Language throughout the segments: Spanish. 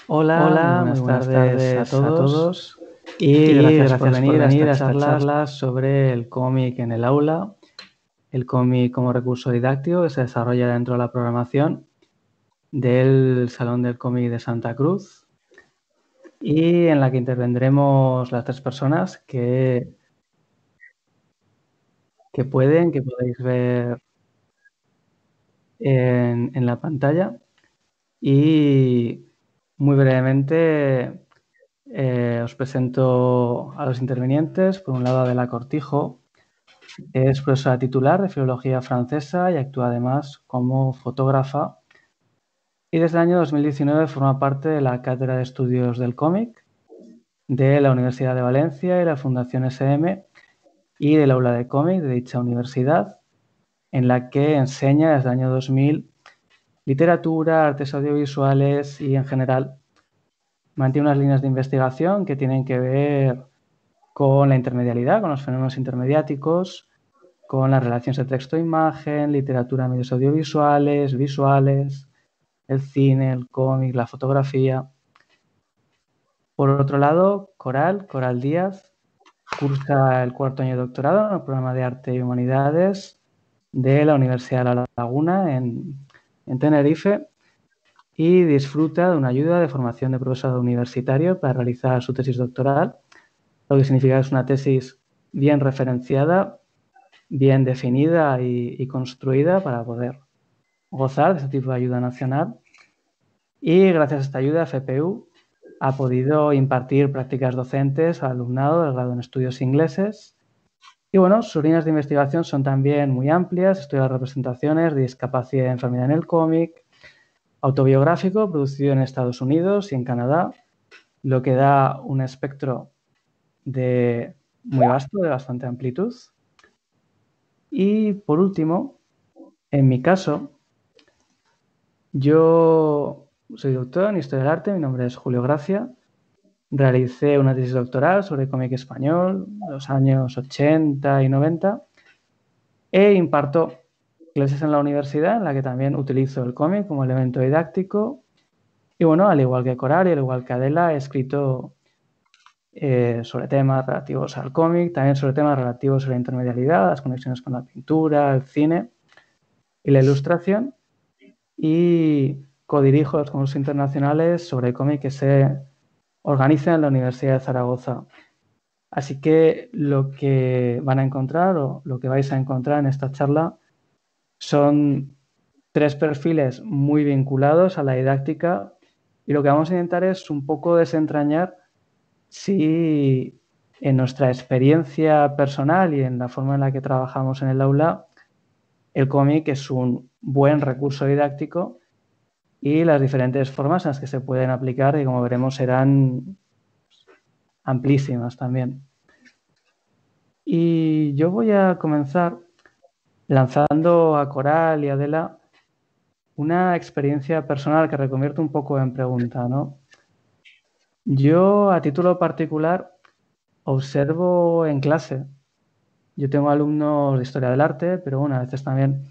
Hola, muy Hola, muy buenas buenas tardes a tardes a todos todos y y gracias por gracias por venir a venir esta a esta charla charla sobre el cómic en el aula, el cómic como recurso didáctico que se desarrolla dentro de la programación del Salón del Cómic de Santa Cruz y en la que intervendremos las tres personas que podéis ver en la pantalla. Y muy brevemente os presento a los intervinientes. Por un lado, Adela Cortijo es profesora titular de Filología Francesa y actúa además como fotógrafa. Y desde el año 2019 forma parte de la Cátedra de Estudios del Cómic de la Universidad de Valencia y la Fundación SM y del Aula de Cómic de dicha universidad, en la que enseña desde el año 2000 literatura, artes audiovisuales y en general mantiene unas líneas de investigación que tienen que ver con la intermedialidad, con los fenómenos intermediáticos, con las relaciones de texto-imagen, literatura, medios audiovisuales, visuales, el cine, el cómic, la fotografía. Por otro lado, Coral Díaz, cursa el cuarto año de doctorado en el programa de Arte y Humanidades de la Universidad de La Laguna en Tenerife y disfruta de una ayuda de formación de profesorado universitario para realizar su tesis doctoral, lo que significa que es una tesis bien referenciada, bien definida y construida para poder gozar de este tipo de ayuda nacional. Y gracias a esta ayuda, FPU ha podido impartir prácticas docentes al alumnado del grado en estudios ingleses. Y bueno, sus líneas de investigación son también muy amplias, estudia las representaciones de discapacidad y enfermedad en el cómic, autobiográfico producido en Estados Unidos y en Canadá, lo que da un espectro muy vasto, de bastante amplitud. Y por último, en mi caso, yo soy doctor en Historia del Arte, mi nombre es Julio Gracia, realicé una tesis doctoral sobre cómic español en los años 80 y 90 e imparto clases en la universidad en la que también utilizo el cómic como elemento didáctico. Y bueno, al igual que Coral y al igual que Adela, he escrito sobre temas relativos al cómic, también sobre temas relativos a la intermedialidad, las conexiones con la pintura, el cine y la ilustración, y codirijo los concursos internacionales sobre cómic que se organizan en la Universidad de Zaragoza. Así que lo que van a encontrar o lo que vais a encontrar en esta charla son tres perfiles muy vinculados a la didáctica, y lo que vamos a intentar es un poco desentrañar si en nuestra experiencia personal y en la forma en la que trabajamos en el aula, el cómic es un buen recurso didáctico y las diferentes formas en las que se pueden aplicar, y como veremos serán amplísimas también. Y yo voy a comenzar lanzando a Coral y Adela una experiencia personal que reconvierto un poco en pregunta, ¿no? Yo, a título particular, observo en clase. Yo tengo alumnos de Historia del Arte, pero bueno, a veces también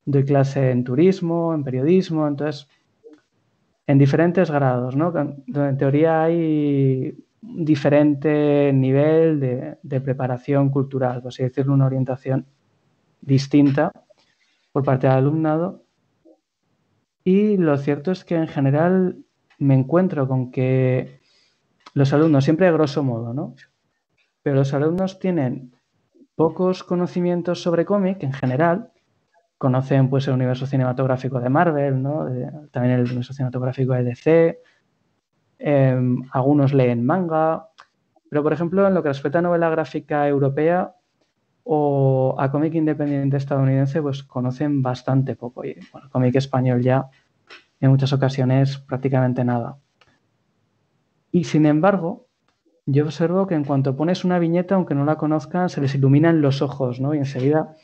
doy clase en turismo, en periodismo, entonces en diferentes grados, ¿no? Donde en teoría hay un diferente nivel de preparación cultural, por así decirlo, una orientación distinta por parte del alumnado. Y lo cierto es que en general me encuentro con que los alumnos, siempre a grosso modo, ¿no? Pero los alumnos tienen pocos conocimientos sobre cómic en general. Conocen pues el universo cinematográfico de Marvel, ¿no? También el universo cinematográfico de DC. Algunos leen manga. Pero, por ejemplo, en lo que respecta a novela gráfica europea o a cómic independiente estadounidense, pues conocen bastante poco. Y bueno, cómic español ya en muchas ocasiones prácticamente nada. Y sin embargo, yo observo que en cuanto pones una viñeta, aunque no la conozcan, se les iluminan los ojos, ¿no? Y enseguida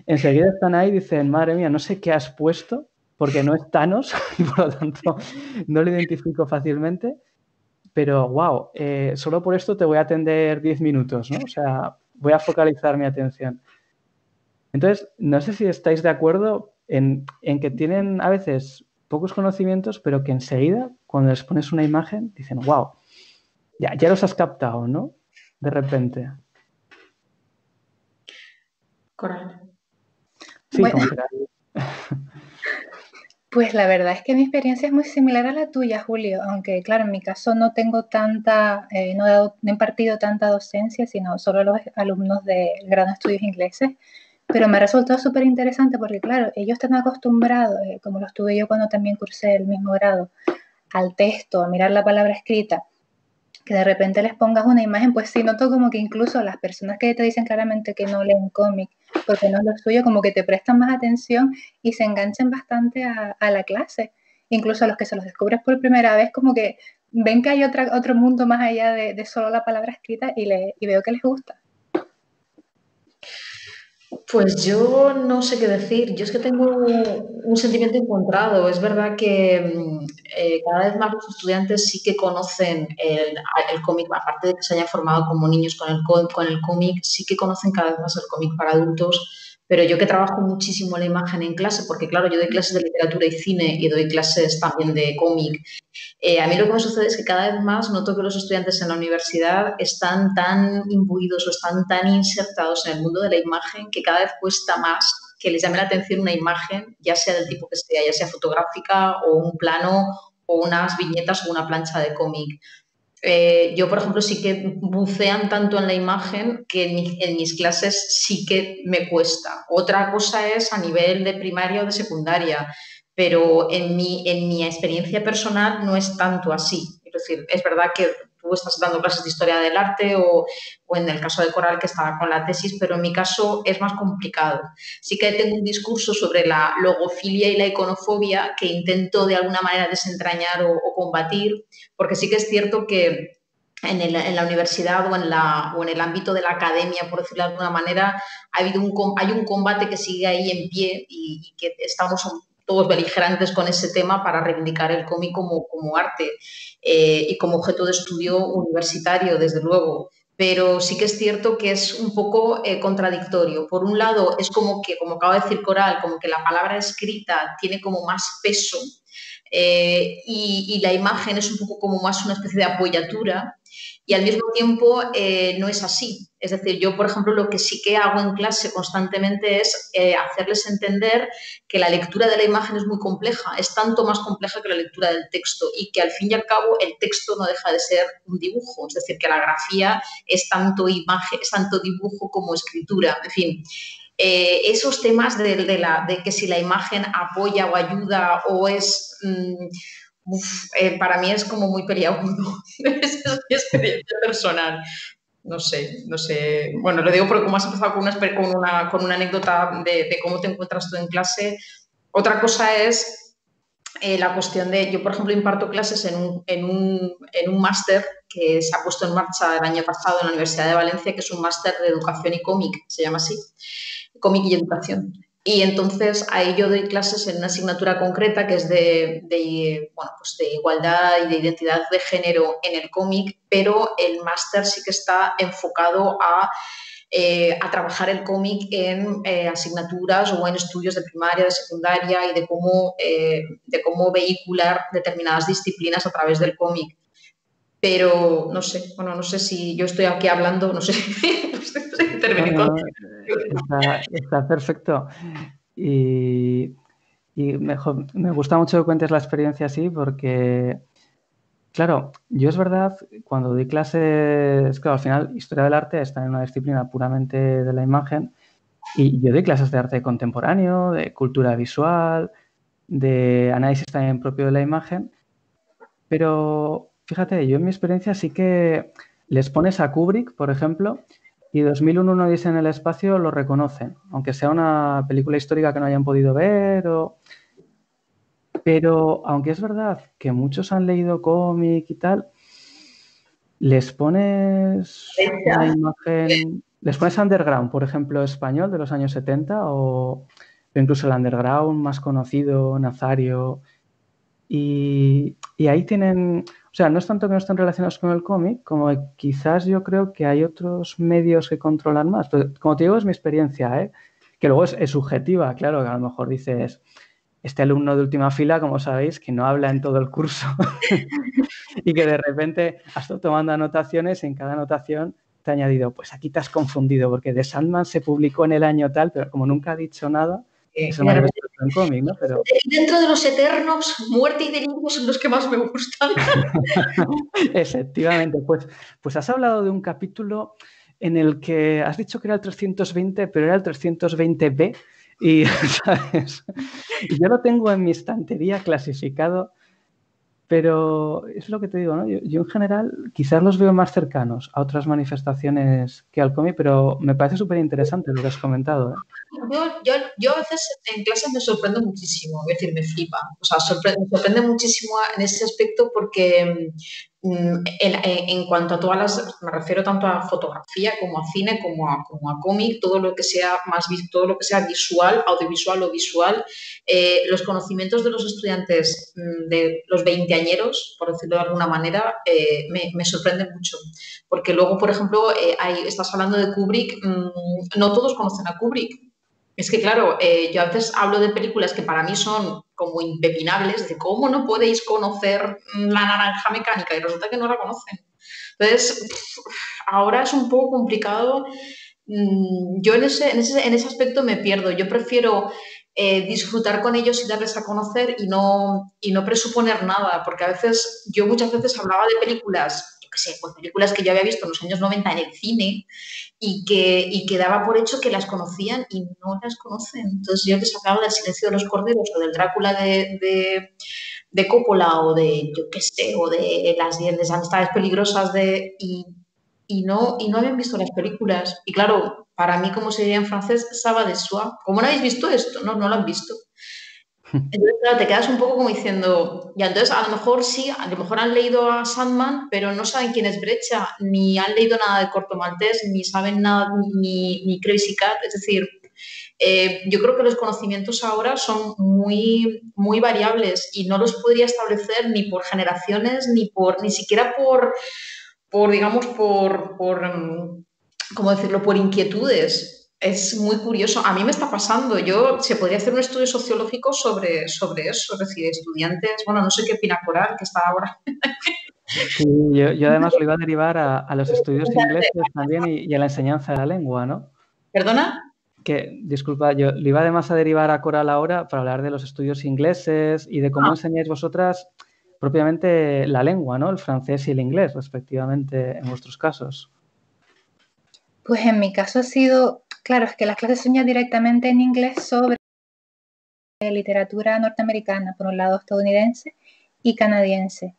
están ahí y dicen, madre mía, no sé qué has puesto, porque no es Thanos y por lo tanto no lo identifico fácilmente, pero wow, solo por esto te voy a atender 10 minutos, ¿no? O sea, voy a focalizar mi atención. Entonces, no sé si estáis de acuerdo en que tienen a veces pocos conocimientos, pero que enseguida, cuando les pones una imagen, dicen, wow, ya los has captado, ¿no? De repente. Coral. Sí, Bueno, como que pues la verdad es que mi experiencia es muy similar a la tuya, Julio, aunque claro, en mi caso no tengo no he impartido tanta docencia, sino solo a los alumnos de grado de estudios ingleses, pero me ha resultado súper interesante porque claro, ellos están acostumbrados, como lo estuve yo cuando también cursé el mismo grado, al texto, a mirar la palabra escrita, que de repente les pongas una imagen, pues sí, noto como que incluso las personas que te dicen claramente que no leen cómic porque no es lo suyo, como que te prestan más atención y se enganchan bastante a la clase. Incluso a los que se los descubres por primera vez, como que ven que hay otro mundo más allá de solo la palabra escrita y veo que les gusta. Pues yo no sé qué decir. Yo es que tengo un sentimiento encontrado. Es verdad que cada vez más los estudiantes sí que conocen el cómic, aparte de que se hayan formado como niños con el cómic, sí que conocen cada vez más el cómic para adultos. Pero yo que trabajo muchísimo la imagen en clase, porque claro, yo doy clases de literatura y cine y doy clases también de cómic. A mí lo que me sucede es que cada vez más noto que los estudiantes en la universidad están tan imbuidos o están tan insertados en el mundo de la imagen que cada vez cuesta más que les llame la atención una imagen, ya sea del tipo que sea, ya sea fotográfica o un plano o unas viñetas o una plancha de cómic. Yo, por ejemplo, sí que bucean tanto en la imagen que en mis clases sí que me cuesta. Otra cosa es a nivel de primaria o de secundaria, pero en mi experiencia personal no es tanto así. Es decir, es verdad que tú estás dando clases de historia del arte o en el caso de Coral que estaba con la tesis, pero en mi caso es más complicado. Sí que tengo un discurso sobre la logofilia y la iconofobia que intento de alguna manera desentrañar o combatir, porque sí que es cierto que en la universidad o en el ámbito de la academia, por decirlo de alguna manera, hay un combate que sigue ahí en pie y que estamos todos beligerantes con ese tema para reivindicar el cómic como arte y como objeto de estudio universitario, desde luego. Pero sí que es cierto que es un poco contradictorio. Por un lado, es como que, como acaba de decir Coral, como que la palabra escrita tiene como más peso y la imagen es un poco como más una especie de apoyatura y al mismo tiempo no es así. Es decir, yo, por ejemplo, lo que sí que hago en clase constantemente es hacerles entender que la lectura de la imagen es muy compleja, es tanto más compleja que la lectura del texto y que al fin y al cabo el texto no deja de ser un dibujo, es decir, que la grafía es tanto imagen, es tanto dibujo como escritura, en fin. Esos temas de que si la imagen apoya o ayuda o es... para mí es como muy peliagudo. Esa es mi experiencia personal. No sé, no sé. Bueno, lo digo porque como has empezado con una anécdota de cómo te encuentras tú en clase, otra cosa es la cuestión de, yo por ejemplo imparto clases en un máster que se ha puesto en marcha el año pasado en la Universidad de Valencia, que es un máster de educación y cómic, se llama así, cómic y educación. Y entonces ahí yo doy clases en una asignatura concreta que es bueno, pues de igualdad y de identidad de género en el cómic, pero el máster sí que está enfocado a trabajar el cómic en asignaturas o en estudios de primaria, de secundaria y de cómo vehicular determinadas disciplinas a través del cómic. Pero no sé, bueno, no sé si yo estoy aquí hablando, no sé, no sé intervenir no, está perfecto. Y me gusta mucho que cuentes la experiencia así porque, claro, yo es verdad, cuando doy clases, claro, al final historia del arte está en una disciplina puramente de la imagen y yo doy clases de arte contemporáneo, de cultura visual, de análisis también propio de la imagen, pero fíjate, yo en mi experiencia sí que les pones a Kubrick, por ejemplo, y 2001 una odisea en el espacio lo reconocen, aunque sea una película histórica que no hayan podido ver Pero aunque es verdad que muchos han leído cómic y tal, les pones una imagen, les pones underground, por ejemplo, español de los años 70 o incluso el underground más conocido, Nazario, y ahí tienen, o sea, no es tanto que no estén relacionados con el cómic, como que quizás yo creo que hay otros medios que controlan más. Pero, como te digo, es mi experiencia, ¿eh? Que luego es subjetiva, claro, que a lo mejor dices, este alumno de última fila, como sabéis, que no habla en todo el curso y que de repente has estado tomando anotaciones y en cada anotación te ha añadido, pues aquí te has confundido porque The Sandman se publicó en el año tal, pero como nunca ha dicho nada, es el mayor experto en cómic, ¿no? Pero... Dentro de los eternos, muerte y delirio son los que más me gustan. Efectivamente, pues has hablado de un capítulo en el que has dicho que era el 320, pero era el 320B y, ¿sabes? Y yo lo tengo en mi estantería clasificado, pero es lo que te digo, ¿no? Yo en general quizás los veo más cercanos a otras manifestaciones que al cómic, pero me parece súper interesante lo que has comentado, ¿eh? Yo a veces en clases me sorprendo muchísimo, es decir, me flipa. O sea, me sorprende muchísimo en ese aspecto porque en cuanto a todas las, me refiero tanto a fotografía como a cine, como a cómic, todo lo que sea todo lo que sea visual, audiovisual o visual, los conocimientos de los estudiantes de los veinteañeros, por decirlo de alguna manera, me sorprenden mucho. Porque luego, por ejemplo, estás hablando de Kubrick, no todos conocen a Kubrick. Es que, claro, yo a veces hablo de películas que para mí son como impepinables, de cómo no podéis conocer La Naranja Mecánica y resulta que no la conocen. Entonces, ahora es un poco complicado. Yo en ese aspecto me pierdo. Yo prefiero disfrutar con ellos y darles a conocer y no presuponer nada, porque yo muchas veces hablaba de películas, yo qué sé, pues películas que yo había visto en los años 90 en el cine y que daba por hecho que las conocían y no las conocen. Entonces yo les hablaba del Silencio de los Corderos o del Drácula de Coppola o de, yo qué sé, o de las 10 amistades peligrosas y no habían visto las películas. Y claro, para mí, como se diría en francés, ça va de soi. ¿Cómo no habéis visto esto? No, no lo han visto. Entonces, claro, te quedas un poco como diciendo, ya, entonces a lo mejor sí, a lo mejor han leído a Sandman, pero no saben quién es Brecha, ni han leído nada de Corto Maltés, ni saben nada, ni Crazy Cat. Es decir, yo creo que los conocimientos ahora son muy variables y no los podría establecer ni por generaciones, ni siquiera digamos, ¿cómo decirlo?, por inquietudes. Es muy curioso. A mí me está pasando. Se podría hacer un estudio sociológico sobre eso. Es decir, estudiantes, bueno, no sé qué opina Coral, que está ahora. Sí, yo además lo iba a derivar a los estudios ingleses también y a la enseñanza de la lengua, ¿no? ¿Perdona? Disculpa, yo le iba además a derivar a Coral ahora para hablar de los estudios ingleses y de cómo enseñáis vosotras propiamente la lengua, ¿no? El francés y el inglés, respectivamente, en vuestros casos. Pues en mi caso ha sido, claro, es que las clases son ya directamente en inglés sobre literatura norteamericana, por un lado estadounidense y canadiense.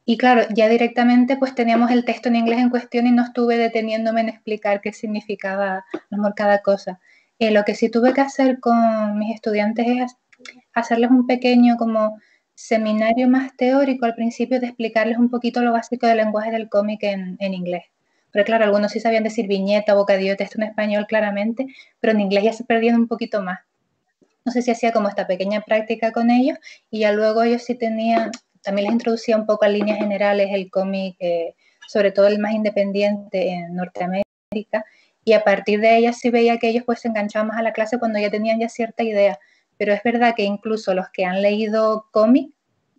Y claro, ya directamente pues teníamos el texto en inglés en cuestión y no estuve deteniéndome en explicar qué significaba a lo mejor cada cosa. Lo que sí tuve que hacer con mis estudiantes es hacerles un pequeño como seminario más teórico al principio de explicarles un poquito lo básico del lenguaje del cómic en inglés. Pero claro, algunos sí sabían decir viñeta, bocadillo, texto en español claramente, pero en inglés ya se perdían un poquito más. No sé si hacía como esta pequeña práctica con ellos y ya luego ellos sí tenían, también les introducía un poco a líneas generales el cómic, sobre todo el más independiente en Norteamérica, y a partir de ellas sí veía que ellos pues se enganchaban más a la clase cuando ya tenían ya cierta idea. Pero es verdad que incluso los que han leído cómic,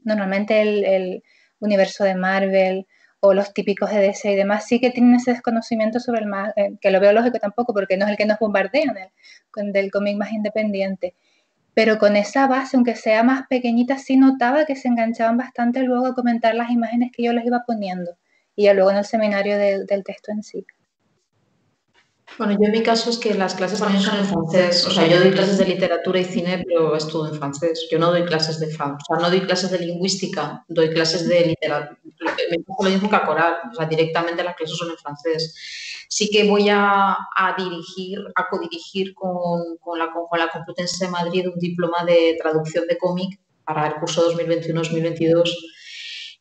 normalmente el universo de Marvel o los típicos de DC y demás, sí que tienen ese desconocimiento sobre el más, que lo veo lógico tampoco porque no es el que nos bombardean del cómic más independiente. Pero con esa base, aunque sea más pequeñita, sí notaba que se enganchaban bastante luego a comentar las imágenes que yo les iba poniendo y ya luego en el seminario del texto en sí. Bueno, yo en mi caso es que las clases también son en francés. O sea, yo doy clases de literatura y cine, pero es todo en francés. Yo no doy clases de francés. O sea, no doy clases de lingüística, doy clases de literatura. Me pasa lo mismo que a Coral. O sea, directamente las clases son en francés. Sí que voy a codirigir con la Complutense de Madrid un diploma de traducción de cómic para el curso 2021-2022.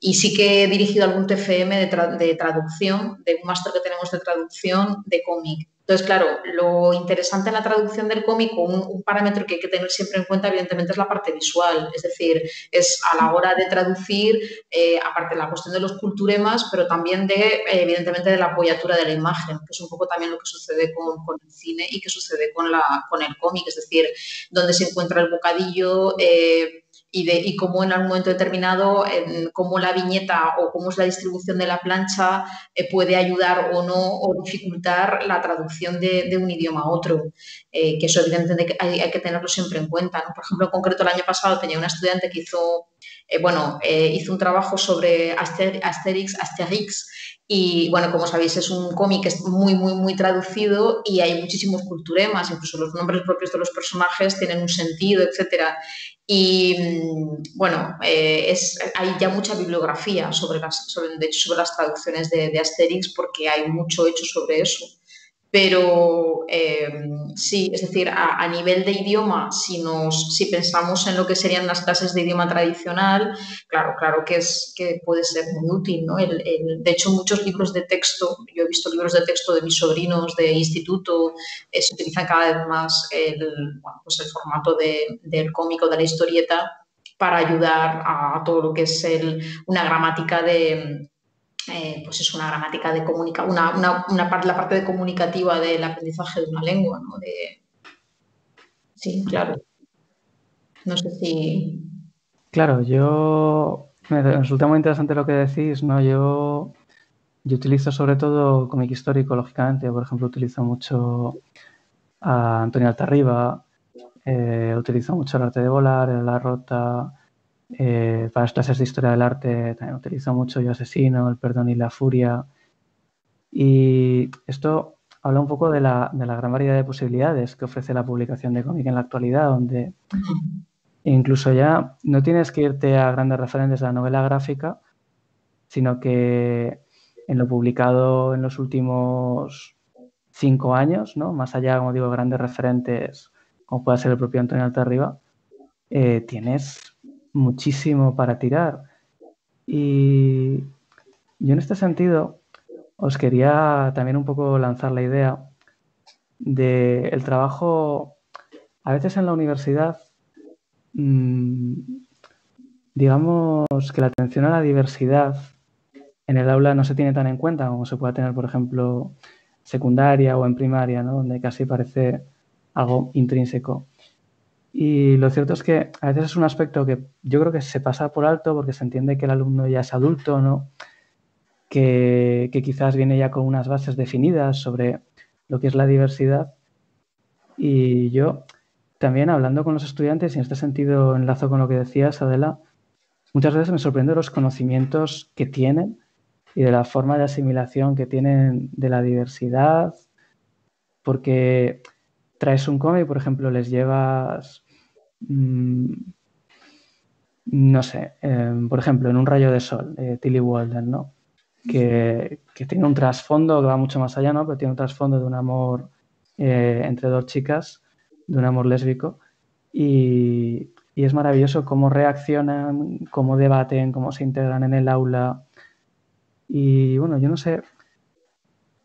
Y sí que he dirigido algún TFM de traducción, de un máster que tenemos de traducción de cómic. Entonces, claro, lo interesante en la traducción del cómic, un parámetro que hay que tener siempre en cuenta, evidentemente, es la parte visual. Es decir, es a la hora de traducir, aparte de la cuestión de los culturemas, pero también evidentemente, de la apoyatura de la imagen, que es un poco también lo que sucede con el cine y que sucede con el cómic. Es decir, dónde se encuentra el bocadillo, y cómo en algún momento determinado, cómo la viñeta o cómo es la distribución de la plancha puede ayudar o no, o dificultar la traducción de un idioma a otro, que eso evidentemente hay que tenerlo siempre en cuenta, ¿no? Por ejemplo, en concreto el año pasado tenía una estudiante que hizo un trabajo sobre Asterix, y bueno, como sabéis, es un cómic que es muy, muy, muy traducido y hay muchísimos culturemas, incluso los nombres propios de los personajes tienen un sentido, etcétera. Y bueno, hay ya mucha bibliografía sobre las traducciones de Asterix, porque hay mucho hecho sobre eso. Pero sí, es decir, a nivel de idioma, si pensamos en lo que serían las clases de idioma tradicional, claro que puede ser muy útil, ¿no? De hecho, muchos libros de texto, yo he visto libros de texto de mis sobrinos de instituto, se utilizan cada vez más el formato del cómic o de la historieta para ayudar a todo lo que es una gramática una gramática de la parte comunicativa del aprendizaje de una lengua, ¿no? Sí, claro. No sé si... Claro, me resulta muy interesante lo que decís, ¿no? Yo utilizo sobre todo cómic histórico, lógicamente. Por ejemplo, utilizo mucho a Antonio Altarriba, utilizo mucho El arte de volar, La rota. Para las clases de historia del arte también utilizo mucho Yo asesino, El perdón y la furia. Y esto habla un poco de la gran variedad de posibilidades que ofrece la publicación de cómic en la actualidad, donde incluso ya no tienes que irte a grandes referentes de la novela gráfica, sino que en lo publicado en los últimos 5 años, ¿no? Más allá, como digo, grandes referentes, como puede ser el propio Antonio Altarriba, tienes muchísimo para tirar. Y yo en este sentido os quería también un poco lanzar la idea del trabajo, a veces en la universidad, digamos que la atención a la diversidad en el aula no se tiene tan en cuenta como se puede tener, por ejemplo, secundaria o en primaria, ¿no? Donde casi parece algo intrínseco. Y lo cierto es que a veces es un aspecto que yo creo que se pasa por alto porque se entiende que el alumno ya es adulto, ¿no? Que quizás viene ya con unas bases definidas sobre lo que es la diversidad. Y yo también, hablando con los estudiantes, y en este sentido enlazo con lo que decías, Adela, muchas veces me sorprende los conocimientos que tienen y de la forma de asimilación que tienen de la diversidad, porque traes un cómic, por ejemplo, les llevas, no sé, por ejemplo, En un rayo de sol, de Tillie Walden, ¿no? Que tiene un trasfondo que va mucho más allá, ¿no? Pero tiene un trasfondo de un amor entre dos chicas, de un amor lésbico, y es maravilloso cómo reaccionan, cómo debaten, cómo se integran en el aula. Y bueno, yo no sé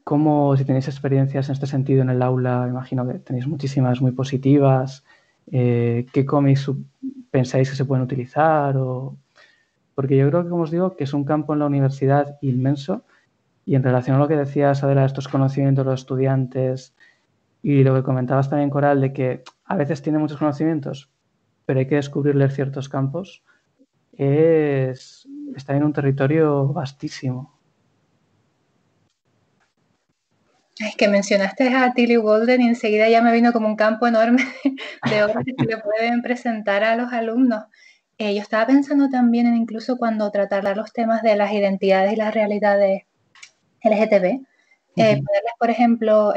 cómo, si tenéis experiencias en este sentido en el aula, imagino que tenéis muchísimas muy positivas. ¿Qué cómics pensáis que se pueden utilizar? Porque yo creo que, como os digo, que es un campo en la universidad inmenso. Y en relación a lo que decías, Adela, de estos conocimientos de los estudiantes y lo que comentabas también, Coral, de que a veces tienen muchos conocimientos, pero hay que descubrirles ciertos campos, está en un territorio vastísimo. Es que mencionaste a Tillie Walden y enseguida ya me vino como un campo enorme de obras que se le pueden presentar a los alumnos. Yo estaba pensando también en incluso cuando tratar los temas de las identidades y las realidades LGTB, ponerles, por ejemplo,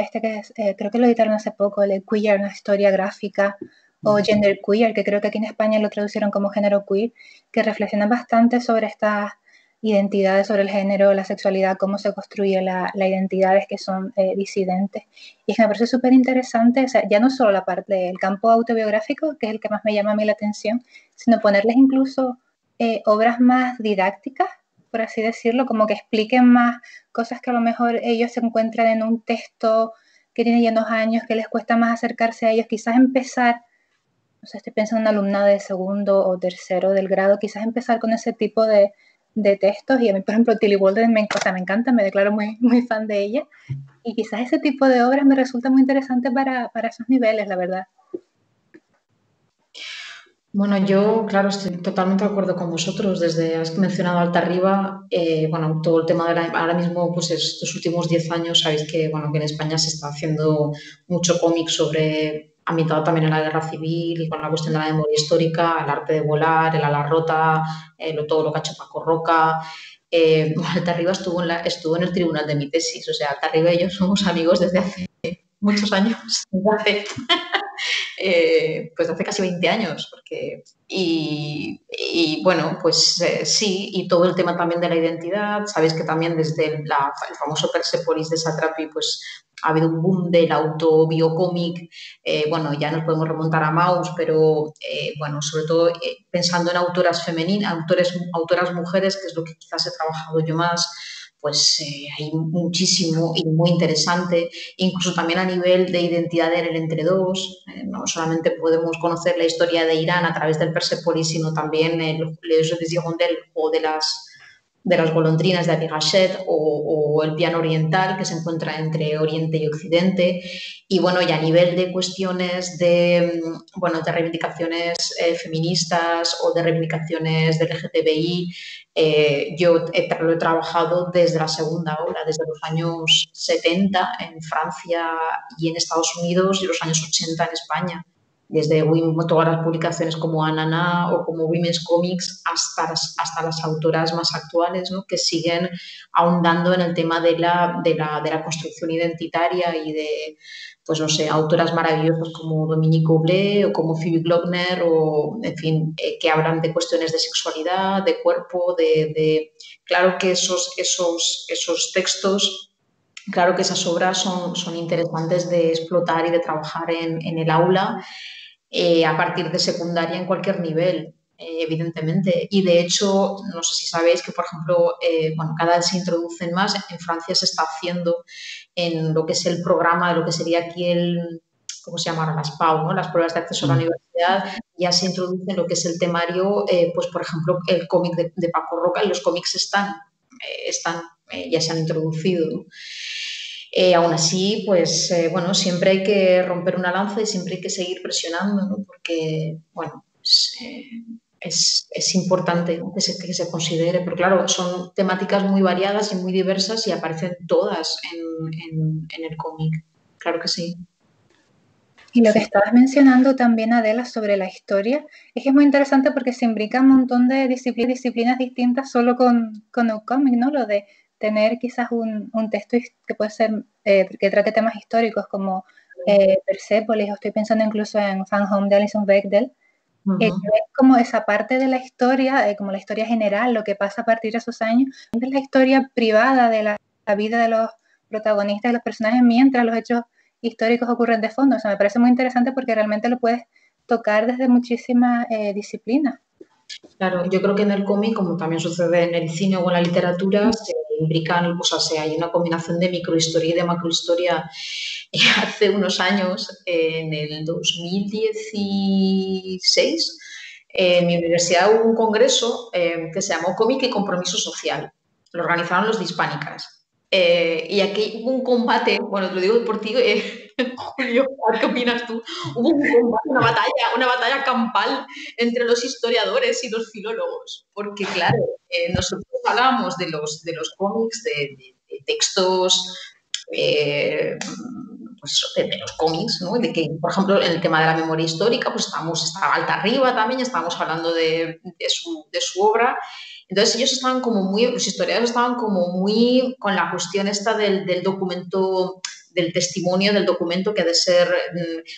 creo que lo editaron hace poco, el Queer, una historia gráfica, o Gender Queer, que creo que aquí en España lo traducieron como género queer, que reflexionan bastante sobre estas identidades, sobre el género, la sexualidad, cómo se construye la identidades que son disidentes. Y es que me parece súper interesante, o sea, ya no solo la parte del campo autobiográfico, que es el que más me llama a mí la atención, sino ponerles incluso obras más didácticas, por así decirlo, como que expliquen más cosas que a lo mejor ellos se encuentran en un texto que tienen ya unos años, que les cuesta más acercarse a ellos, quizás empezar, o sea, estoy pensando en un alumnado de segundo o tercero del grado, quizás empezar con ese tipo de textos. Y a mí, por ejemplo, Tilly Walden me encanta, me declaro muy, muy fan de ella, y quizás ese tipo de obras me resulta muy interesante para esos niveles, la verdad. Bueno, yo, claro, estoy totalmente de acuerdo con vosotros. Desde has mencionado Altarriba, bueno, todo el tema de ahora mismo, pues estos últimos 10 años, sabéis que, bueno, que en España se está haciendo mucho cómic sobre, ambientado también en la guerra civil, con la cuestión de la memoria histórica, el arte de volar, el ala rota, todo lo que ha hecho Paco Roca. Altarriba estuvo en el tribunal de mi tesis, o sea, Altarriba y yo somos amigos desde hace muchos años, pues hace casi 20 años, y bueno, pues sí, y todo el tema también de la identidad, sabéis que también desde el famoso Persepolis de Satrapi, pues ha habido un boom del autobiocómic, bueno, ya nos podemos remontar a Maus, pero bueno, sobre todo pensando en autoras femeninas, autoras mujeres, que es lo que quizás he trabajado yo más, pues hay muchísimo y muy interesante, incluso también a nivel de identidad en el entre dos. No solamente podemos conocer la historia de Irán a través del Persepolis, sino también Les Jeux des Hirondelles o de las golondrinas de Abigashet o el piano oriental que se encuentra entre Oriente y Occidente. Y bueno, y a nivel de cuestiones de, bueno, de reivindicaciones feministas o de reivindicaciones del LGTBI, yo lo he trabajado desde la segunda ola, desde los años 70 en Francia y en Estados Unidos y los años 80 en España. Desde todas las publicaciones como Ananá o como Women's Comics hasta las autoras más actuales, ¿no? Que siguen ahondando en el tema de la construcción identitaria y de, pues no sé, autoras maravillosas como Dominique Goblet o como Phoebe Glockner o, en fin, que hablan de cuestiones de sexualidad, de cuerpo, claro que esos textos, claro que esas obras son interesantes de explotar y de trabajar en el aula a partir de secundaria en cualquier nivel, evidentemente. Y de hecho, no sé si sabéis que, por ejemplo, bueno, cada vez se introducen más. En Francia se está haciendo en lo que es el programa, de lo que sería aquí ¿cómo se llaman? Las PAU, ¿no? Las pruebas de acceso a la universidad, ya se introduce en lo que es el temario, pues por ejemplo, el cómic de Paco Roca, y los cómics ya se han introducido, ¿no? Aún así, pues bueno, siempre hay que romper una lanza y siempre hay que seguir presionando, ¿no? Porque, bueno, pues, es importante, ¿no? que se considere, pero claro, son temáticas muy variadas y muy diversas y aparecen todas en el cómic, claro que sí. Y lo que estabas mencionando también, Adela, sobre la historia, es que es muy interesante porque se imbrican un montón de disciplinas distintas solo con un cómic, ¿no? Lo de tener quizás un texto que puede ser, que trate temas históricos como Persepolis, o estoy pensando incluso en Fan Home de Alison Bechdel, que es como esa parte de la historia, como la historia general, lo que pasa a partir de esos años, es la historia privada de la vida de los protagonistas, de los personajes, mientras los hechos históricos ocurren de fondo. O sea, me parece muy interesante porque realmente lo puedes tocar desde muchísimas disciplinas. Claro, yo creo que en el cómic, como también sucede en el cine o en la literatura, se imbrican, o sea, hay una combinación de microhistoria y de macrohistoria. Hace unos años, en el 2016, en mi universidad hubo un congreso que se llamó Cómic y Compromiso Social. Lo organizaron los de Hispánicas. Y aquí hubo un combate, bueno, te lo digo por ti, Julio, ¿qué opinas tú? Hubo un combate, una batalla campal entre los historiadores y los filólogos, porque claro, nosotros hablábamos de los cómics, de textos, pues de los cómics, ¿no? De que, por ejemplo, en el tema de la memoria histórica, pues estaba Altarriba también, estábamos hablando de su obra. Entonces ellos estaban como los historiadores estaban como muy con la cuestión esta del documento, del testimonio del documento que ha de ser,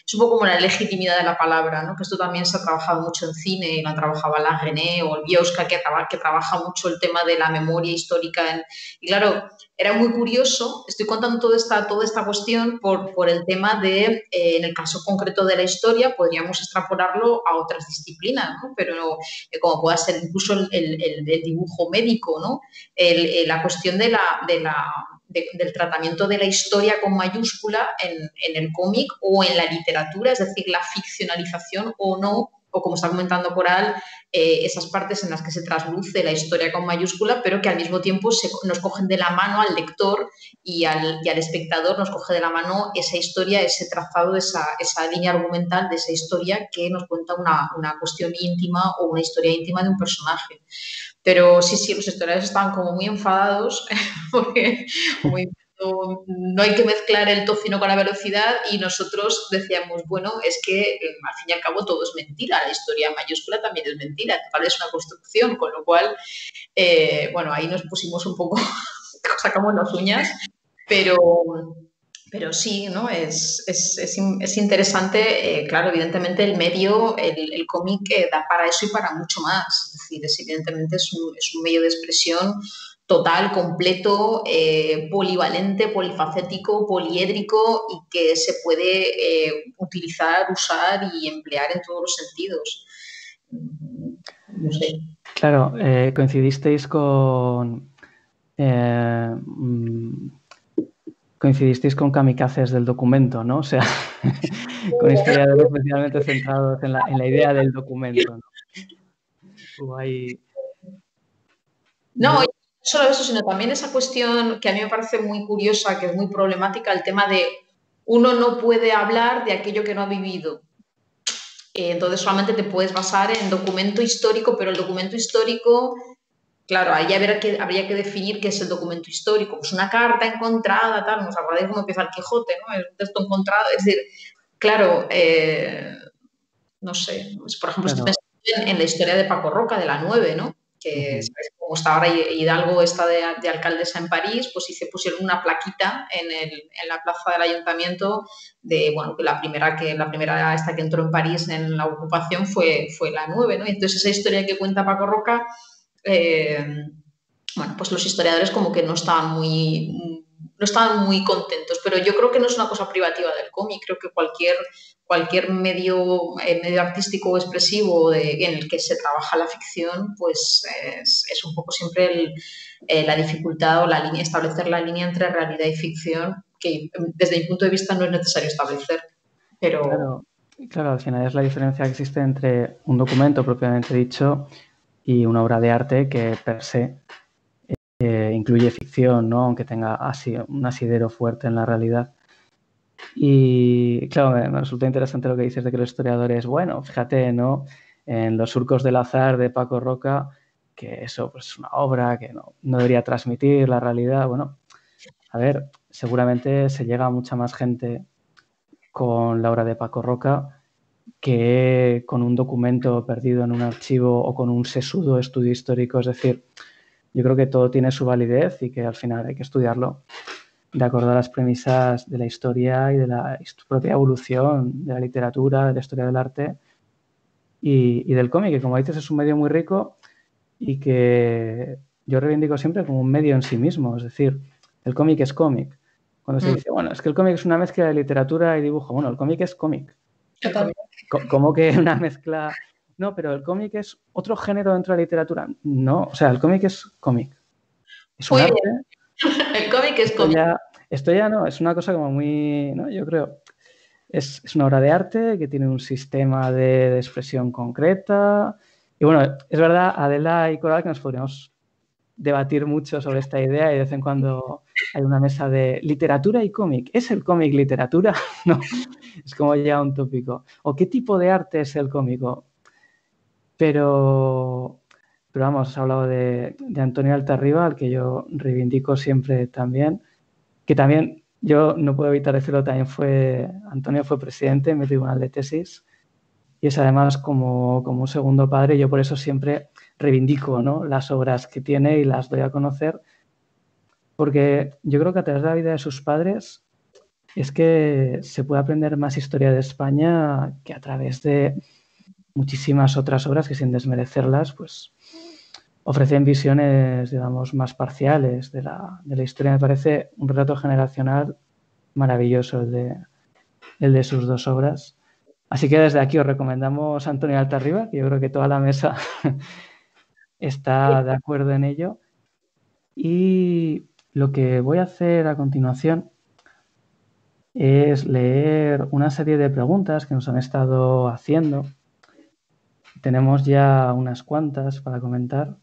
es un poco como la legitimidad de la palabra, ¿no? Que esto también se ha trabajado mucho en cine, y lo trabajaba la René o el Biosca, que trabaja mucho el tema de la memoria histórica. Y claro, era muy curioso, estoy contando toda esta cuestión por el tema de, en el caso concreto de la historia, podríamos extrapolarlo a otras disciplinas, ¿no? Pero como pueda ser incluso el dibujo médico, ¿no? La cuestión de del tratamiento de la historia con mayúscula en el cómic o en la literatura, es decir, la ficcionalización o no, o como está comentando Coral, esas partes en las que se trasluce la historia con mayúscula, pero que al mismo tiempo nos cogen de la mano al lector y al espectador, nos coge de la mano esa historia, ese trazado, esa línea argumental de esa historia que nos cuenta una cuestión íntima o una historia íntima de un personaje. Pero sí, los historiadores estaban como muy enfadados porque no hay que mezclar el tocino con la velocidad, y nosotros decíamos, bueno, es que al fin y al cabo todo es mentira, la historia en mayúscula también es mentira, total es una construcción, con lo cual, bueno, ahí nos pusimos un poco, sacamos las uñas, pero sí, ¿no? Es interesante, claro, evidentemente el medio, el cómic da para eso y para mucho más, es decir, evidentemente es un medio de expresión total, completo, polivalente, polifacético, poliédrico, y que se puede utilizar, usar y emplear en todos los sentidos. No sé. Claro, coincidisteis con kamikazes del documento, ¿no? O sea, con historiadores especialmente centrados en la idea del documento, ¿no? No, no solo eso, sino también esa cuestión que a mí me parece muy curiosa, que es muy problemática, el tema de uno no puede hablar de aquello que no ha vivido. Entonces solamente te puedes basar en documento histórico, pero el documento histórico, claro, ahí habría que definir qué es el documento histórico. Pues una carta encontrada, tal, ¿nos acordáis cómo empieza el Quijote, ¿no? Es un texto encontrado, es decir, claro, no sé, pues, por ejemplo, claro. estoy pensando en la historia de Paco Roca, de la 9, ¿no? Que como está ahora Hidalgo está de alcaldesa en París, pues pusieron una plaquita en la plaza del ayuntamiento de, bueno, que la primera esta que entró en París en la ocupación fue la 9, ¿no? Y entonces esa historia que cuenta Paco Roca, bueno, pues los historiadores como que no estaban muy contentos, pero yo creo que no es una cosa privativa del cómic, creo que cualquier medio artístico o expresivo en el que se trabaja la ficción, pues es un poco siempre la dificultad o la línea, establecer la línea entre realidad y ficción, que desde mi punto de vista no es necesario establecer. Pero... Claro, al final es la diferencia que existe entre un documento propiamente dicho y una obra de arte que per se incluye ficción, ¿no? Aunque tenga un asidero fuerte en la realidad. Y claro, me resulta interesante lo que dices de que los historiadores, bueno, fíjate, ¿no? En Los surcos del azar de Paco Roca, que eso pues, es una obra que no debería transmitir la realidad. Bueno, a ver, seguramente se llega a mucha más gente con la obra de Paco Roca que con un documento perdido en un archivo o con un sesudo estudio histórico. Es decir, yo creo que todo tiene su validez y que al final hay que estudiarlo de acuerdo a las premisas de la historia y de la propia evolución de la literatura, de la historia del arte y del cómic, que como dices es un medio muy rico y que yo reivindico siempre como un medio en sí mismo. Es decir, el cómic es cómic. Cuando se dice, bueno, es que el cómic es una mezcla de literatura y dibujo. Bueno, el cómic es cómic. ¿Cómo que una mezcla? No, pero el cómic es otro género dentro de la literatura. No, o sea, el cómic es cómic. Es un arte. El cómic es cómic. Esto ya no, es una cosa como muy, ¿no? Yo creo, es una obra de arte que tiene un sistema de expresión concreta. Y bueno, es verdad, Adela y Coral, que nos podríamos debatir mucho sobre esta idea y de vez en cuando hay una mesa de literatura y cómic. ¿Es el cómic literatura? No, es como ya un tópico. ¿O qué tipo de arte es el cómico? Pero vamos, has hablado de Antonio Altarriba, al que yo reivindico siempre también, que también yo no puedo evitar decirlo, Antonio fue presidente en mi tribunal de tesis y es además como un segundo padre. Yo por eso siempre reivindico, ¿no?, las obras que tiene y las doy a conocer, porque yo creo que a través de la vida de sus padres es que se puede aprender más historia de España que a través de muchísimas otras obras que, sin desmerecerlas, pues ofrecen visiones, digamos, más parciales de la historia. Me parece un retrato generacional maravilloso el de sus dos obras. Así que desde aquí os recomendamos Antonio Altarriba, que yo creo que toda la mesa está de acuerdo en ello. Y lo que voy a hacer a continuación es leer una serie de preguntas que nos han estado haciendo. Tenemos ya unas cuantas para comentar.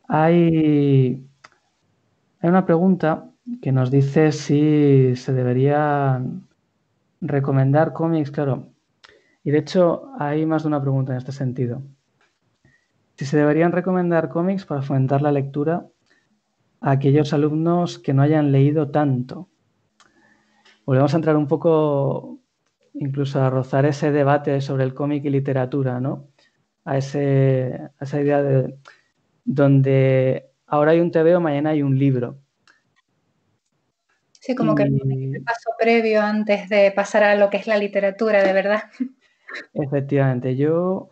Hay una pregunta que nos dice si se deberían recomendar cómics, claro. Y de hecho hay más de una pregunta en este sentido. Si se deberían recomendar cómics para fomentar la lectura a aquellos alumnos que no hayan leído tanto. Volvemos a entrar un poco, incluso a rozar ese debate sobre el cómic y literatura, ¿no? A esa idea de donde ahora hay un TVO, mañana hay un libro. Sí, como que el paso previo antes de pasar a lo que es la literatura, de verdad. Efectivamente, yo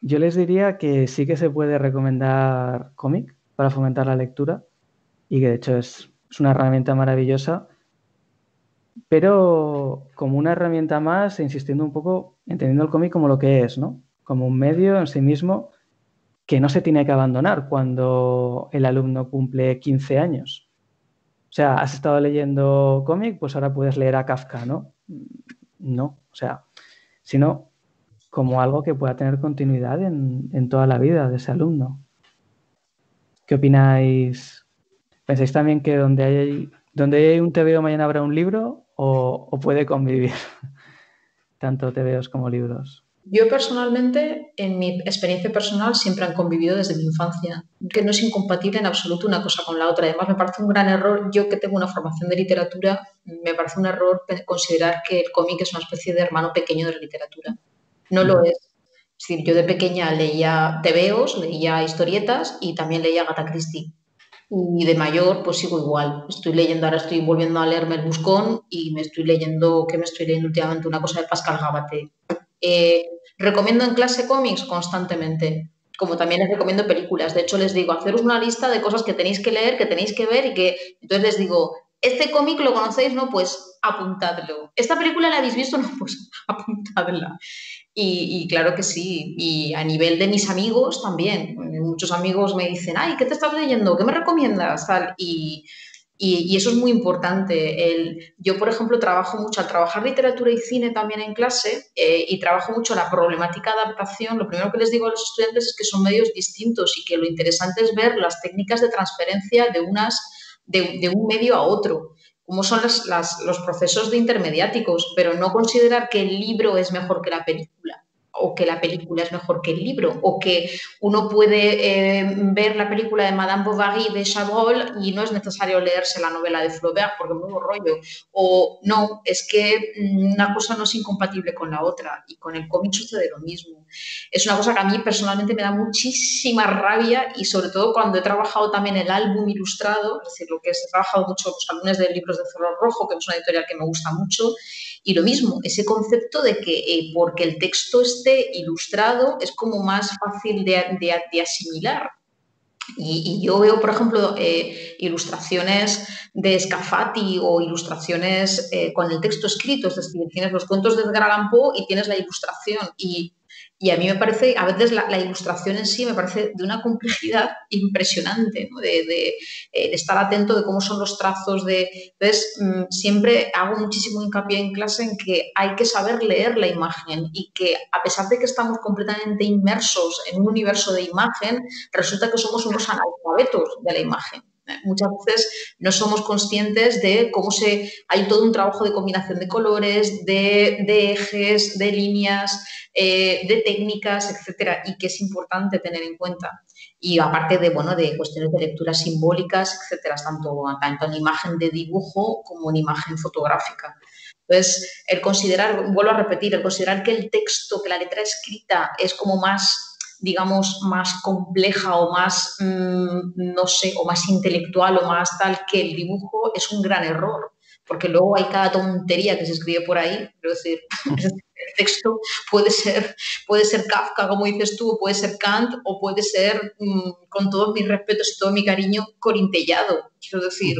les diría que sí que se puede recomendar cómic para fomentar la lectura y que de hecho es una herramienta maravillosa, pero como una herramienta más, insistiendo un poco, entendiendo el cómic como lo que es, ¿no? Como un medio en sí mismo que no se tiene que abandonar cuando el alumno cumple 15 años. O sea, has estado leyendo cómic, pues ahora puedes leer a Kafka, ¿no? No, o sea, sino como algo que pueda tener continuidad en toda la vida de ese alumno. ¿Qué opináis? ¿Pensáis también que donde hay un TVO mañana habrá un libro o puede convivir tanto TVOs como libros? Yo personalmente, en mi experiencia personal, siempre han convivido desde mi infancia, que no es incompatible en absoluto una cosa con la otra. Además, me parece un gran error, yo que tengo una formación de literatura, me parece un error considerar que el cómic es una especie de hermano pequeño de la literatura. No lo es. Es decir, yo de pequeña leía tebeos, leía historietas y también leía Agatha Christie. Y de mayor, pues sigo igual. Ahora estoy volviendo a leerme El Buscón y me estoy leyendo últimamente? Una cosa de Pascal Gabate. Recomiendo en clase cómics constantemente, como también les recomiendo películas. De hecho, les digo, haceros una lista de cosas que tenéis que leer, que tenéis que ver y que... Entonces les digo, este cómic lo conocéis, ¿no? Pues apuntadlo. ¿Esta película la habéis visto? No, pues apuntadla. Y claro que sí. Y a nivel de mis amigos también. Muchos amigos me dicen, ay, ¿qué te estás leyendo? ¿Qué me recomiendas? Tal. Y eso es muy importante. Yo, por ejemplo, trabajo mucho, al trabajar literatura y cine también en clase, y trabajo mucho la problemática de adaptación, lo primero que les digo a los estudiantes es que son medios distintos y que lo interesante es ver las técnicas de transferencia de un medio a otro, cómo son los procesos de intermediáticos, pero no considerar que el libro es mejor que la película, o que la película es mejor que el libro, o que uno puede ver la película de Madame Bovary de Chabrol y no es necesario leerse la novela de Flaubert porque es un nuevo rollo. O no, es que una cosa no es incompatible con la otra, y con el cómic sucede lo mismo. Es una cosa que a mí personalmente me da muchísima rabia, y sobre todo cuando he trabajado también el álbum ilustrado, es decir, lo que he trabajado mucho los álbumes de libros de Zorro Rojo, que es una editorial que me gusta mucho. Y lo mismo, ese concepto de que porque el texto esté ilustrado es como más fácil de asimilar. Y yo veo, por ejemplo, ilustraciones de Scafati o ilustraciones con el texto escrito, es decir, tienes los cuentos de Edgar Allan Poe y tienes la ilustración. Y a mí me parece, a veces la ilustración en sí me parece de una complejidad impresionante, ¿no? De estar atento de cómo son los trazos. Entonces, siempre hago muchísimo hincapié en clase en que hay que saber leer la imagen, y que a pesar de que estamos completamente inmersos en un universo de imagen, resulta que somos unos analfabetos de la imagen. Muchas veces no somos conscientes de cómo hay todo un trabajo de combinación de colores, de ejes, de líneas, de técnicas, etcétera, y que es importante tener en cuenta. Y aparte de cuestiones de lecturas simbólicas, etcétera, tanto en imagen de dibujo como en imagen fotográfica. Entonces, vuelvo a repetir, el considerar que el texto, que la letra escrita es como más, digamos, más compleja o más, no sé, o más intelectual o más tal que el dibujo, es un gran error, porque luego hay cada tontería que se escribe por ahí. Quiero decir, el texto puede ser Kafka, como dices tú, o puede ser Kant, o puede ser, con todos mis respetos y todo mi cariño, Corintellado. Quiero decir,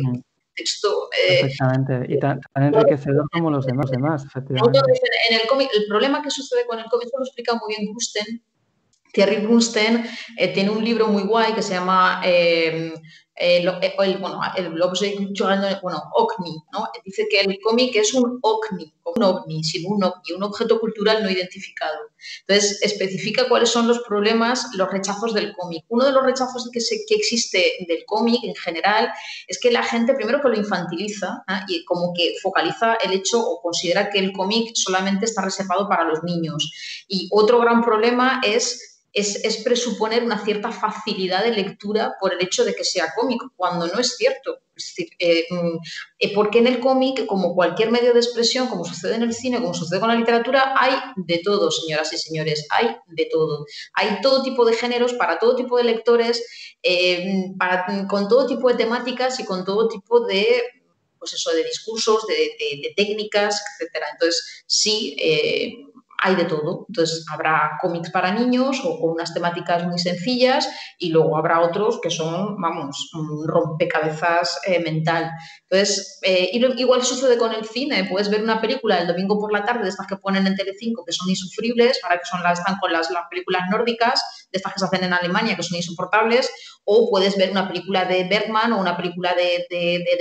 texto... Perfectamente, y tan enriquecedor como los demás, efectivamente. Entonces, en el cómic, el problema que sucede con el cómic, lo explica muy bien Thierry Brunsten, tiene un libro muy guay que se llama OCNI, ¿no? Dice que el cómic es un OVNI, sin un OVNI, un objeto cultural no identificado. Entonces, especifica cuáles son los problemas, los rechazos del cómic. Uno de los rechazos que existe del cómic en general es que la gente, primero, que lo infantiliza, ¿eh? Y como que focaliza el hecho o considera que el cómic solamente está reservado para los niños. Y otro gran problema es presuponer una cierta facilidad de lectura por el hecho de que sea cómic, cuando no es cierto. Es decir, porque en el cómic, como cualquier medio de expresión, como sucede en el cine, como sucede con la literatura, hay de todo, señoras y señores, hay de todo. Hay todo tipo de géneros para todo tipo de lectores, con todo tipo de temáticas y con todo tipo de, pues eso, de discursos, de técnicas, etcétera. Entonces, sí, hay de todo. Entonces, habrá cómics para niños o con unas temáticas muy sencillas y luego habrá otros que son, vamos, un rompecabezas mental. Entonces, igual sucede con el cine. Puedes ver una película el domingo por la tarde de estas que ponen en Telecinco, que son insufribles, para que están con las películas nórdicas, de estas que se hacen en Alemania, que son insoportables, o puedes ver una película de Bergman o una película de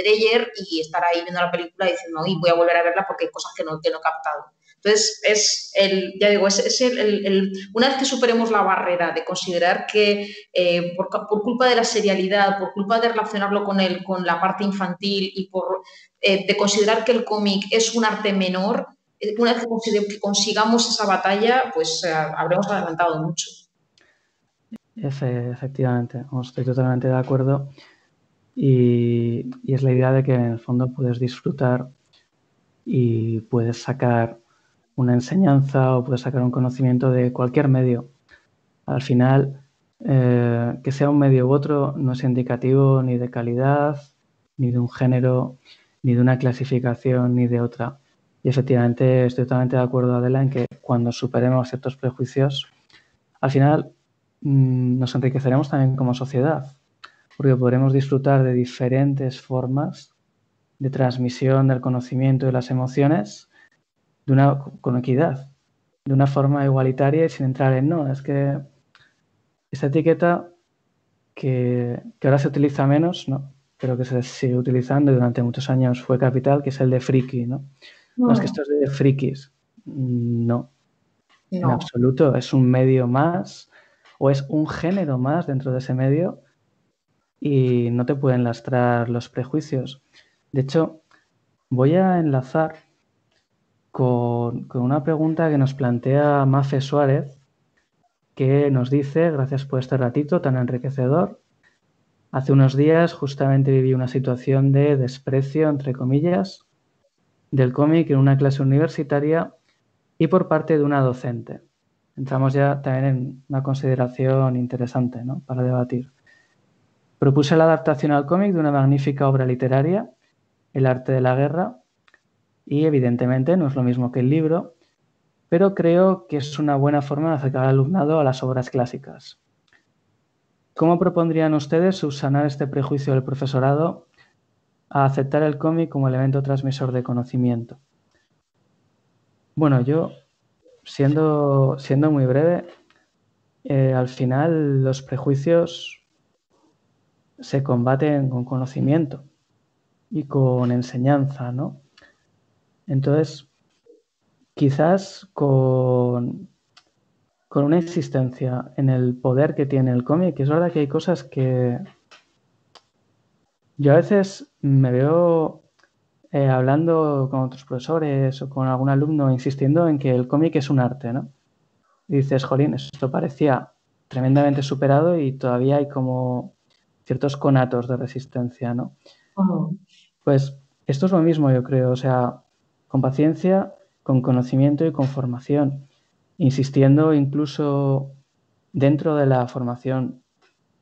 Dreyer y estar ahí viendo la película y diciendo, voy a volver a verla porque hay cosas que no he captado. Entonces, una vez que superemos la barrera de considerar que por culpa de la serialidad, por culpa de relacionarlo con la parte infantil y de considerar que el cómic es un arte menor, una vez que consigamos esa batalla, pues habremos adelantado mucho. Efectivamente, estoy totalmente de acuerdo y es la idea de que en el fondo puedes disfrutar y puedes sacar una enseñanza o puedes sacar un conocimiento de cualquier medio. Al final, que sea un medio u otro no es indicativo ni de calidad, ni de un género, ni de una clasificación, ni de otra. Y efectivamente estoy totalmente de acuerdo, Adela, en que cuando superemos ciertos prejuicios, al final nos enriqueceremos también como sociedad, porque podremos disfrutar de diferentes formas de transmisión del conocimiento y de las emociones con equidad, de una forma igualitaria y sin entrar en no. Es que esta etiqueta que ahora se utiliza menos, ¿no? Pero que se sigue utilizando y durante muchos años fue capital, que es el de friki, ¿no? No, es que esto es de frikis. No, en absoluto. Es un medio más o es un género más dentro de ese medio y no te pueden lastrar los prejuicios. De hecho, voy a enlazar con una pregunta que nos plantea Mafe Suárez, que nos dice, gracias por este ratito tan enriquecedor, hace unos días justamente viví una situación de desprecio, entre comillas, del cómic en una clase universitaria y por parte de una docente. Entramos ya también en una consideración interesante, ¿no?, para debatir. Propuse la adaptación al cómic de una magnífica obra literaria, El arte de la guerra, y evidentemente no es lo mismo que el libro, pero creo que es una buena forma de acercar al alumnado a las obras clásicas. ¿Cómo propondrían ustedes subsanar este prejuicio del profesorado a aceptar el cómic como elemento transmisor de conocimiento? Bueno, yo, siendo muy breve, al final los prejuicios se combaten con conocimiento y con enseñanza, ¿no? Entonces, quizás con una insistencia en el poder que tiene el cómic, es verdad que hay cosas que yo a veces me veo hablando con otros profesores o con algún alumno insistiendo en que el cómic es un arte, ¿no? Y dices, jolín, esto parecía tremendamente superado y todavía hay como ciertos conatos de resistencia, ¿no? Pues esto es lo mismo, yo creo, o sea, con paciencia, con conocimiento y con formación, insistiendo incluso dentro de la formación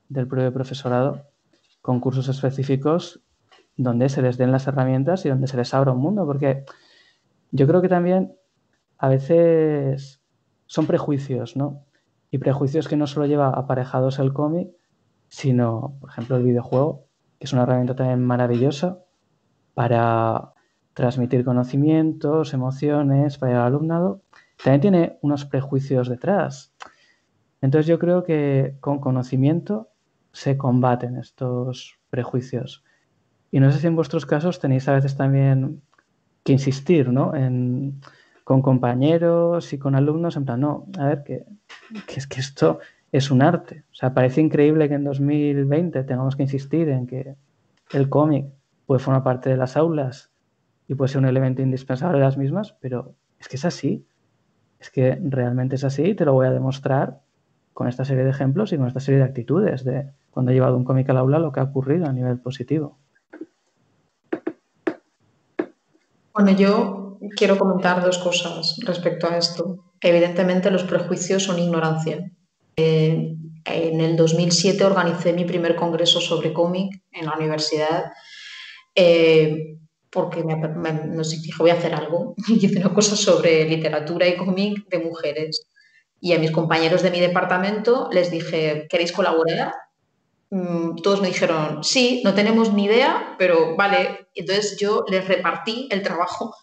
del propio profesorado, con cursos específicos donde se les den las herramientas y donde se les abra un mundo, porque yo creo que también a veces son prejuicios, ¿no? Y prejuicios que no solo lleva aparejados el cómic, sino, por ejemplo, el videojuego, que es una herramienta también maravillosa para transmitir conocimientos, emociones, para el alumnado, también tiene unos prejuicios detrás. Entonces yo creo que con conocimiento se combaten estos prejuicios. Y no sé si en vuestros casos tenéis a veces también que insistir, ¿no? Con compañeros y con alumnos, en plan, no, a ver, que es que esto es un arte. O sea, parece increíble que en 2020 tengamos que insistir en que el cómic puede formar parte de las aulas y puede ser un elemento indispensable de las mismas, pero es que es así. Es que realmente es así y te lo voy a demostrar con esta serie de ejemplos y con esta serie de actitudes de cuando he llevado un cómic al aula, lo que ha ocurrido a nivel positivo. Bueno, yo quiero comentar dos cosas respecto a esto. Evidentemente, los prejuicios son ignorancia. En el 2007 organicé mi primer congreso sobre cómic en la universidad porque nos dije, voy a hacer algo. Y hice una cosa sobre literatura y cómic de mujeres. Y a mis compañeros de mi departamento les dije, ¿queréis colaborar? Todos me dijeron, sí, no tenemos ni idea, pero vale. Entonces yo les repartí el trabajo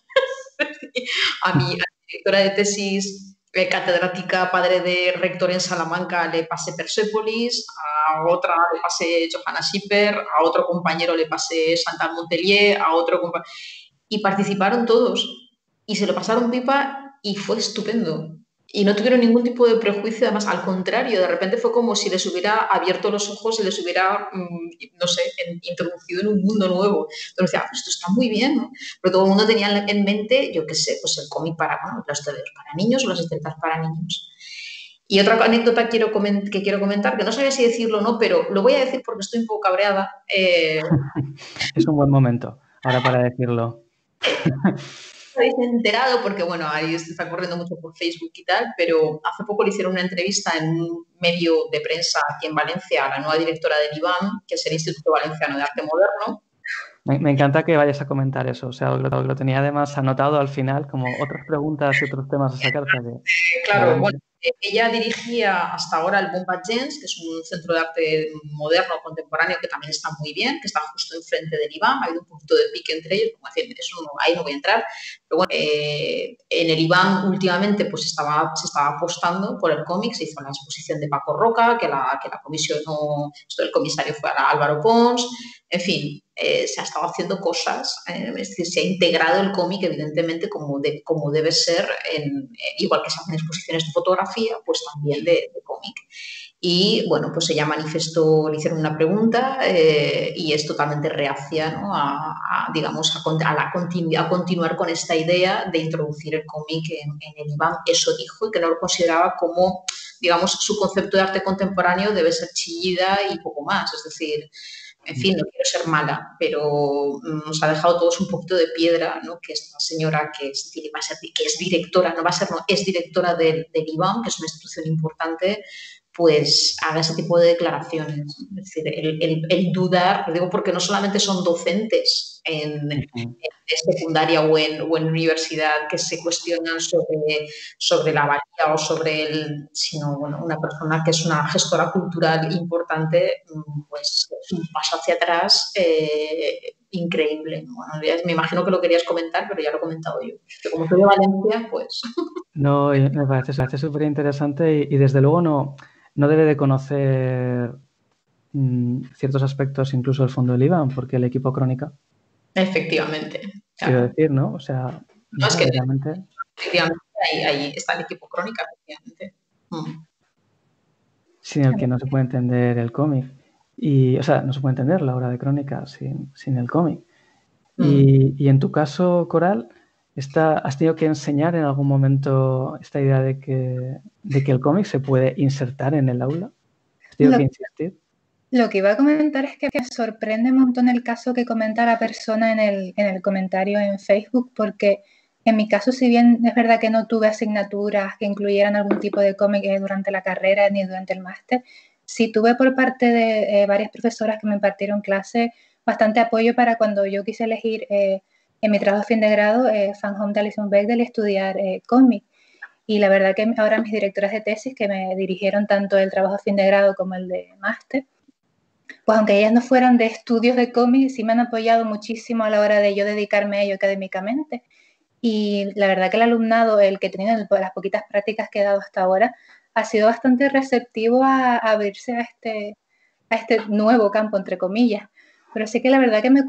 a mi directora de tesis, catedrática, padre de rector en Salamanca, le pasé Persépolis, a otra le pasé Johanna Schipper, a otro compañero le pasé Chantal Montelier, a otro compañero... Y participaron todos y se lo pasaron pipa y fue estupendo. Y no tuvieron ningún tipo de prejuicio, además, al contrario, de repente fue como si les hubiera abierto los ojos y les hubiera, no sé, introducido en un mundo nuevo. Entonces decía, esto está muy bien, ¿no? Pero todo el mundo tenía en mente, yo qué sé, pues el cómic para, bueno, los TVOs para niños o las historietas para niños. Y otra anécdota que quiero comentar, que no sabía si decirlo o no, pero lo voy a decir porque estoy un poco cabreada. Es un buen momento ahora para decirlo. Habéis enterado porque, bueno, ahí se está corriendo mucho por Facebook y tal, pero hace poco le hicieron una entrevista en un medio de prensa aquí en Valencia a la nueva directora del IBAM, que es el Instituto Valenciano de Arte Moderno. Me encanta que vayas a comentar eso, o sea, lo tenía además anotado al final como otras preguntas y otros temas a sacar. Claro, bueno, ella dirigía hasta ahora el Bombat Gens, que es un centro de arte moderno, contemporáneo, que también está muy bien, que está justo enfrente del IBAM. Ha habido un poquito de pique entre ellos, como decir, eso no, ahí no voy a entrar. Pero bueno, en el IBAM últimamente pues se estaba apostando por el cómic, se hizo la exposición de Paco Roca, que la comisionó, esto del comisario fue Álvaro Pons, en fin, se ha estado haciendo cosas, es decir, se ha integrado el cómic evidentemente como debe ser, igual que se hacen exposiciones de fotografía, pues también de cómic. Y bueno, pues ella manifestó, le hicieron una pregunta y es totalmente reacia, ¿no? a continuar con esta idea de introducir el cómic en el IBAM. Eso dijo, y que no lo consideraba como, digamos, su concepto de arte contemporáneo debe ser chillida y poco más. Es decir, en fin, no quiero ser mala, pero nos ha dejado todos un poquito de piedra, ¿no? Que esta señora que es directora, no va a ser, no, es directora del IBAM, que es una institución importante, pues haga ese tipo de declaraciones. Es decir, el dudar, lo digo porque no solamente son docentes en secundaria o en universidad que se cuestionan sobre la valía o sino bueno, una persona que es una gestora cultural importante, pues es un paso hacia atrás increíble. Bueno, me imagino que lo querías comentar, pero ya lo he comentado yo. Que como soy de Valencia, pues... No, me parece súper interesante y desde luego no debe de conocer ciertos aspectos incluso del fondo del IBAN, porque el equipo Crónica. Efectivamente. Claro. Quiero decir, ¿no? O sea, no, es que realmente... Efectivamente, ahí está el equipo Crónica, efectivamente. Sin el que no se puede entender el cómic. O sea, no se puede entender la obra de Crónica sin el cómic. Y en tu caso, Coral, ¿has tenido que enseñar en algún momento esta idea de que el cómic se puede insertar en el aula? ¿Has tenido que insistir? Lo que iba a comentar es que me sorprende un montón el caso que comenta la persona en el comentario en Facebook, porque en mi caso, si bien es verdad que no tuve asignaturas que incluyeran algún tipo de cómic durante la carrera ni durante el máster, sí tuve por parte de varias profesoras que me impartieron clase bastante apoyo para cuando yo quise elegir en mi trabajo de fin de grado Van Home de Alison Bechdel y estudiar cómic. Y la verdad que ahora mis directoras de tesis que me dirigieron tanto el trabajo de fin de grado como el de máster, pues aunque ellas no fueran de estudios de cómics, sí me han apoyado muchísimo a la hora de yo dedicarme a ello académicamente. Y la verdad que el alumnado, el que he tenido las poquitas prácticas que he dado hasta ahora, ha sido bastante receptivo a abrirse a este nuevo campo, entre comillas. Pero sí que la verdad que me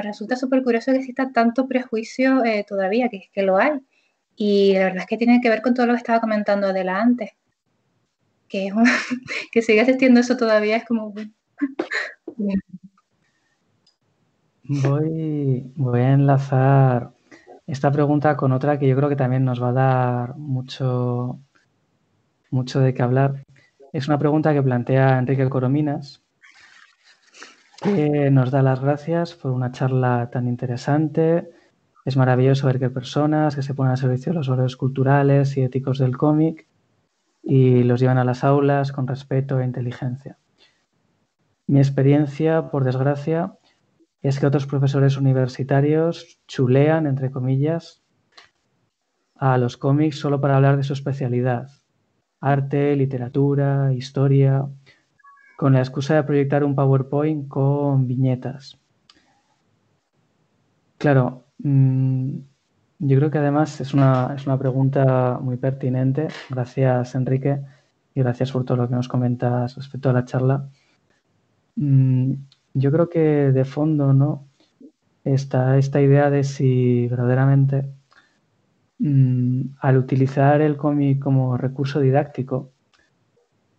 resulta súper curioso que exista tanto prejuicio todavía, que lo hay. Y la verdad es que tiene que ver con todo lo que estaba comentando Adela antes. Que, que siga existiendo eso todavía es como... Voy a enlazar esta pregunta con otra que yo creo que también nos va a dar mucho de qué hablar. Es una pregunta que plantea Enrique Corominas, que nos da las gracias por una charla tan interesante. Es maravilloso ver que personas que se ponen al servicio de los valores culturales y éticos del cómic y los llevan a las aulas con respeto e inteligencia. Mi experiencia, por desgracia, es que otros profesores universitarios chulean, entre comillas, a los cómics solo para hablar de su especialidad: arte, literatura, historia, con la excusa de proyectar un PowerPoint con viñetas. Claro, yo creo que además es una pregunta muy pertinente. Gracias, Enrique, y gracias por todo lo que nos comentas respecto a la charla. Yo creo que de fondo, ¿no?, está esta idea de si verdaderamente al utilizar el cómic como recurso didáctico,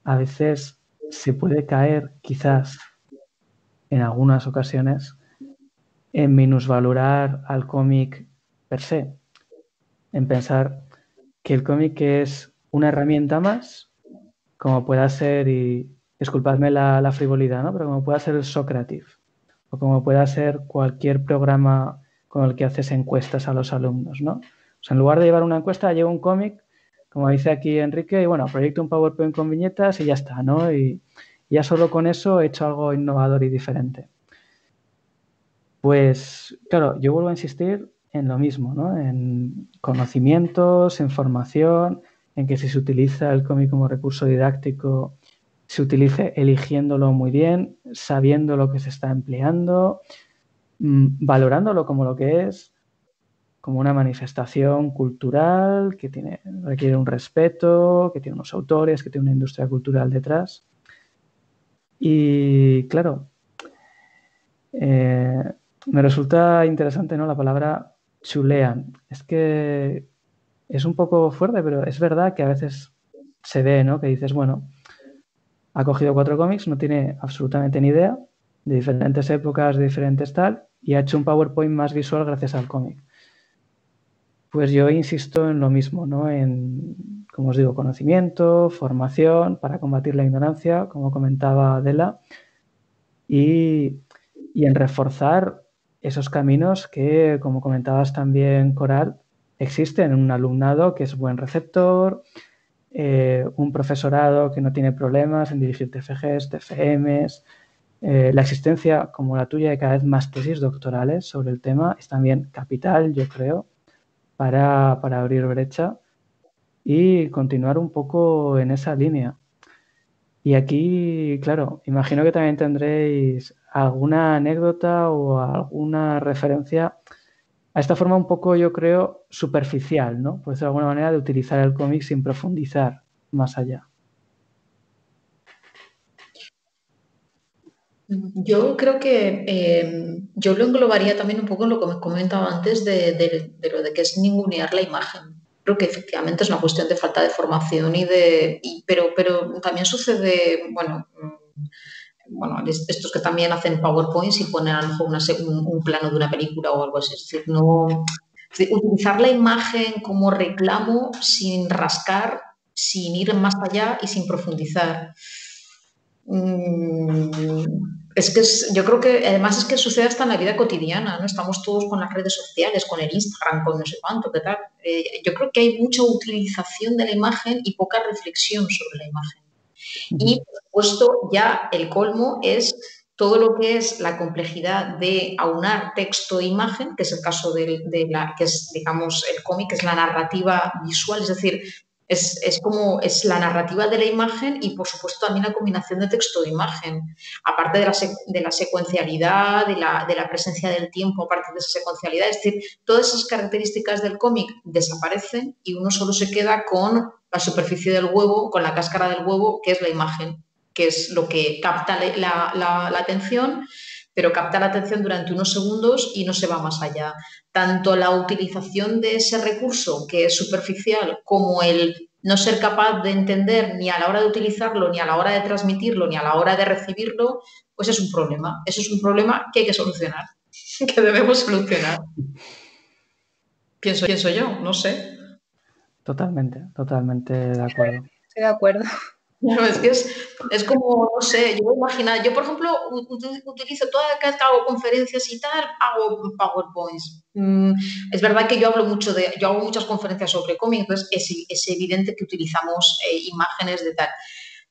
a veces se puede caer, quizás en algunas ocasiones, en minusvalorar al cómic per se, en pensar que el cómic es una herramienta más, como pueda ser, y disculpadme la frivolidad, ¿no?, pero como pueda ser el Socrative, o como pueda ser cualquier programa con el que haces encuestas a los alumnos, ¿no? O sea, en lugar de llevar una encuesta, llevo un cómic, como dice aquí Enrique, y bueno, proyecto un PowerPoint con viñetas y ya está, ¿no? Y ya solo con eso he hecho algo innovador y diferente. Pues, claro, yo vuelvo a insistir en lo mismo, ¿no? En conocimientos, en formación, en que si se utiliza el cómic como recurso didáctico, se utilice eligiéndolo muy bien, sabiendo lo que se está empleando, valorándolo como lo que es, como una manifestación cultural que requiere un respeto, que tiene unos autores, que tiene una industria cultural detrás. Y claro, me resulta interesante, ¿no?, la palabra chulean. Es que es un poco fuerte, pero es verdad que a veces se ve, ¿no?, que dices, bueno, ha cogido 4 cómics, no tiene absolutamente ni idea, de diferentes épocas, de diferentes tal, y ha hecho un PowerPoint más visual gracias al cómic. Pues yo insisto en lo mismo, ¿no?, en, como os digo, conocimiento, formación para combatir la ignorancia, como comentaba Adela, y en reforzar esos caminos que, como comentabas también, Coral, existen en un alumnado que es buen receptor, un profesorado que no tiene problemas en dirigir TFGs, TFMs, la existencia como la tuya de cada vez más tesis doctorales sobre el tema es también capital, yo creo, para abrir brecha y continuar un poco en esa línea. Y aquí, claro, imagino que también tendréis alguna anécdota o alguna referencia a esta forma un poco, yo creo, superficial, ¿no?, por decirlo de alguna manera, de utilizar el cómic sin profundizar más allá. Yo creo que yo lo englobaría también un poco en lo que me comentaba antes de lo de que es ningunear la imagen. Creo que efectivamente es una cuestión de falta de formación pero también sucede, bueno, estos que también hacen PowerPoints y ponen a lo mejor un plano de una película o algo así. Es decir, utilizar la imagen como reclamo sin rascar, sin ir más allá y sin profundizar. Yo creo que además es que sucede hasta en la vida cotidiana, ¿no? Estamos todos con las redes sociales, con el Instagram, con no sé cuánto, ¿qué tal? Yo creo que hay mucha utilización de la imagen y poca reflexión sobre la imagen. Y, por supuesto, ya el colmo es todo lo que es la complejidad de aunar texto e imagen, que es el caso que es, digamos, el cómic, que es la narrativa visual, es decir, es la narrativa de la imagen y, por supuesto, también la combinación de texto e imagen, aparte de la secuencialidad, de la presencia del tiempo, aparte de esa secuencialidad. Es decir, todas esas características del cómic desaparecen y uno solo se queda con la superficie del huevo, con la cáscara del huevo, que es la imagen. que es lo que capta la atención, pero capta la atención durante unos segundos y no se va más allá. Tanto la utilización de ese recurso, que es superficial, como el no ser capaz de entender ni a la hora de utilizarlo, ni a la hora de transmitirlo, ni a la hora de recibirlo, pues es un problema. Eso es un problema que hay que solucionar, que debemos solucionar. Pienso yo, no sé. Totalmente de acuerdo. Estoy de acuerdo. No, es que es como, no sé, yo imagino, yo por ejemplo utilizo toda vez que hago conferencias y tal, hago PowerPoints. Es verdad que yo hago muchas conferencias sobre cómic, entonces es evidente que utilizamos imágenes de tal.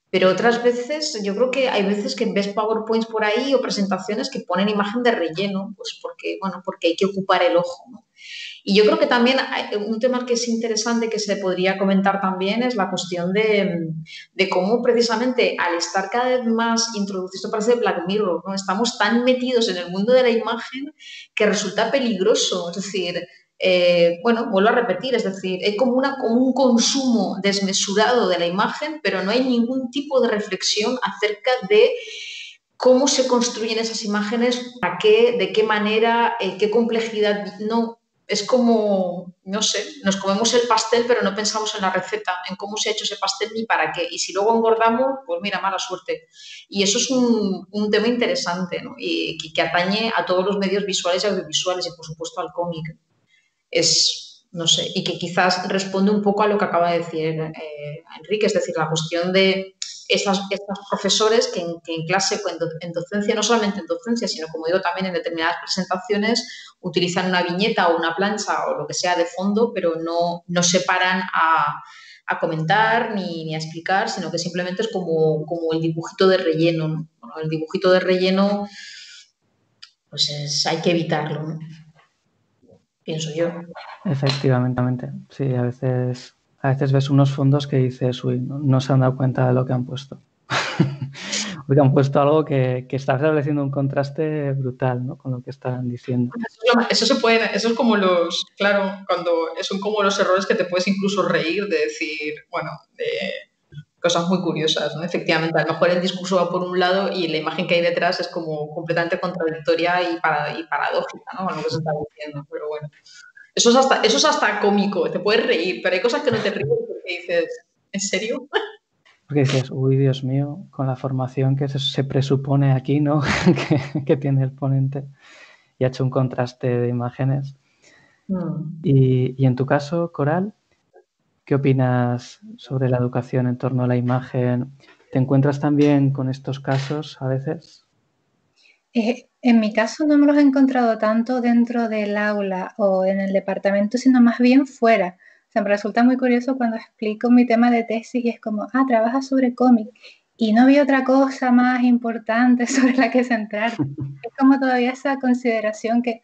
Pero otras veces, yo creo que hay veces que ves PowerPoints por ahí o presentaciones que ponen imagen de relleno, pues porque hay que ocupar el ojo, ¿no? Y yo creo que también hay un tema que es interesante que se podría comentar también es la cuestión de cómo precisamente al estar cada vez más introducido, esto parece Black Mirror, ¿no? Estamos tan metidos en el mundo de la imagen que resulta peligroso. Es decir, vuelvo a repetir, es decir, hay como un consumo desmesurado de la imagen, pero no hay ningún tipo de reflexión acerca de cómo se construyen esas imágenes, para qué, de qué manera, qué complejidad. No, es como, no sé, nos comemos el pastel, pero no pensamos en la receta, en cómo se ha hecho ese pastel ni para qué. Y si luego engordamos, pues mira, mala suerte. Y eso es un tema interesante, ¿no? Y que atañe a todos los medios visuales y audiovisuales y, por supuesto, al cómic. No sé, y que quizás responde un poco a lo que acaba de decir Enrique, es decir, la cuestión de estos profesores que en clase, en docencia, no solamente en docencia, sino como digo también en determinadas presentaciones, utilizan una viñeta o una plancha o lo que sea de fondo, pero no se paran a comentar ni a explicar, sino que simplemente es como el dibujito de relleno, ¿no? Bueno, el dibujito de relleno, pues hay que evitarlo, ¿no? Pienso yo. Efectivamente, sí, a veces ves unos fondos que dices, uy, no se han dado cuenta de lo que han puesto. Porque han puesto algo que está estableciendo un contraste brutal, ¿no? Con lo que están diciendo. Eso es como son como los errores que te puedes incluso reír de decir, bueno, de cosas muy curiosas, ¿no? Efectivamente, a lo mejor el discurso va por un lado y la imagen que hay detrás es como completamente contradictoria y paradójica, ¿no? Con lo que se está diciendo, pero bueno. Eso es hasta cómico, te puedes reír, pero hay cosas que no te ríes porque dices, ¿en serio? Porque dices, uy, Dios mío, con la formación que se presupone aquí, ¿no? que tiene el ponente, y ha hecho un contraste de imágenes. Y en tu caso, Coral, ¿qué opinas sobre la educación en torno a la imagen? ¿Te encuentras también con estos casos a veces? En mi caso no me los he encontrado tanto dentro del aula o en el departamento, sino más bien fuera. O sea, me resulta muy curioso cuando explico mi tema de tesis y es como, trabajas sobre cómic y no vi otra cosa más importante sobre la que centrarte. Es como todavía esa consideración que,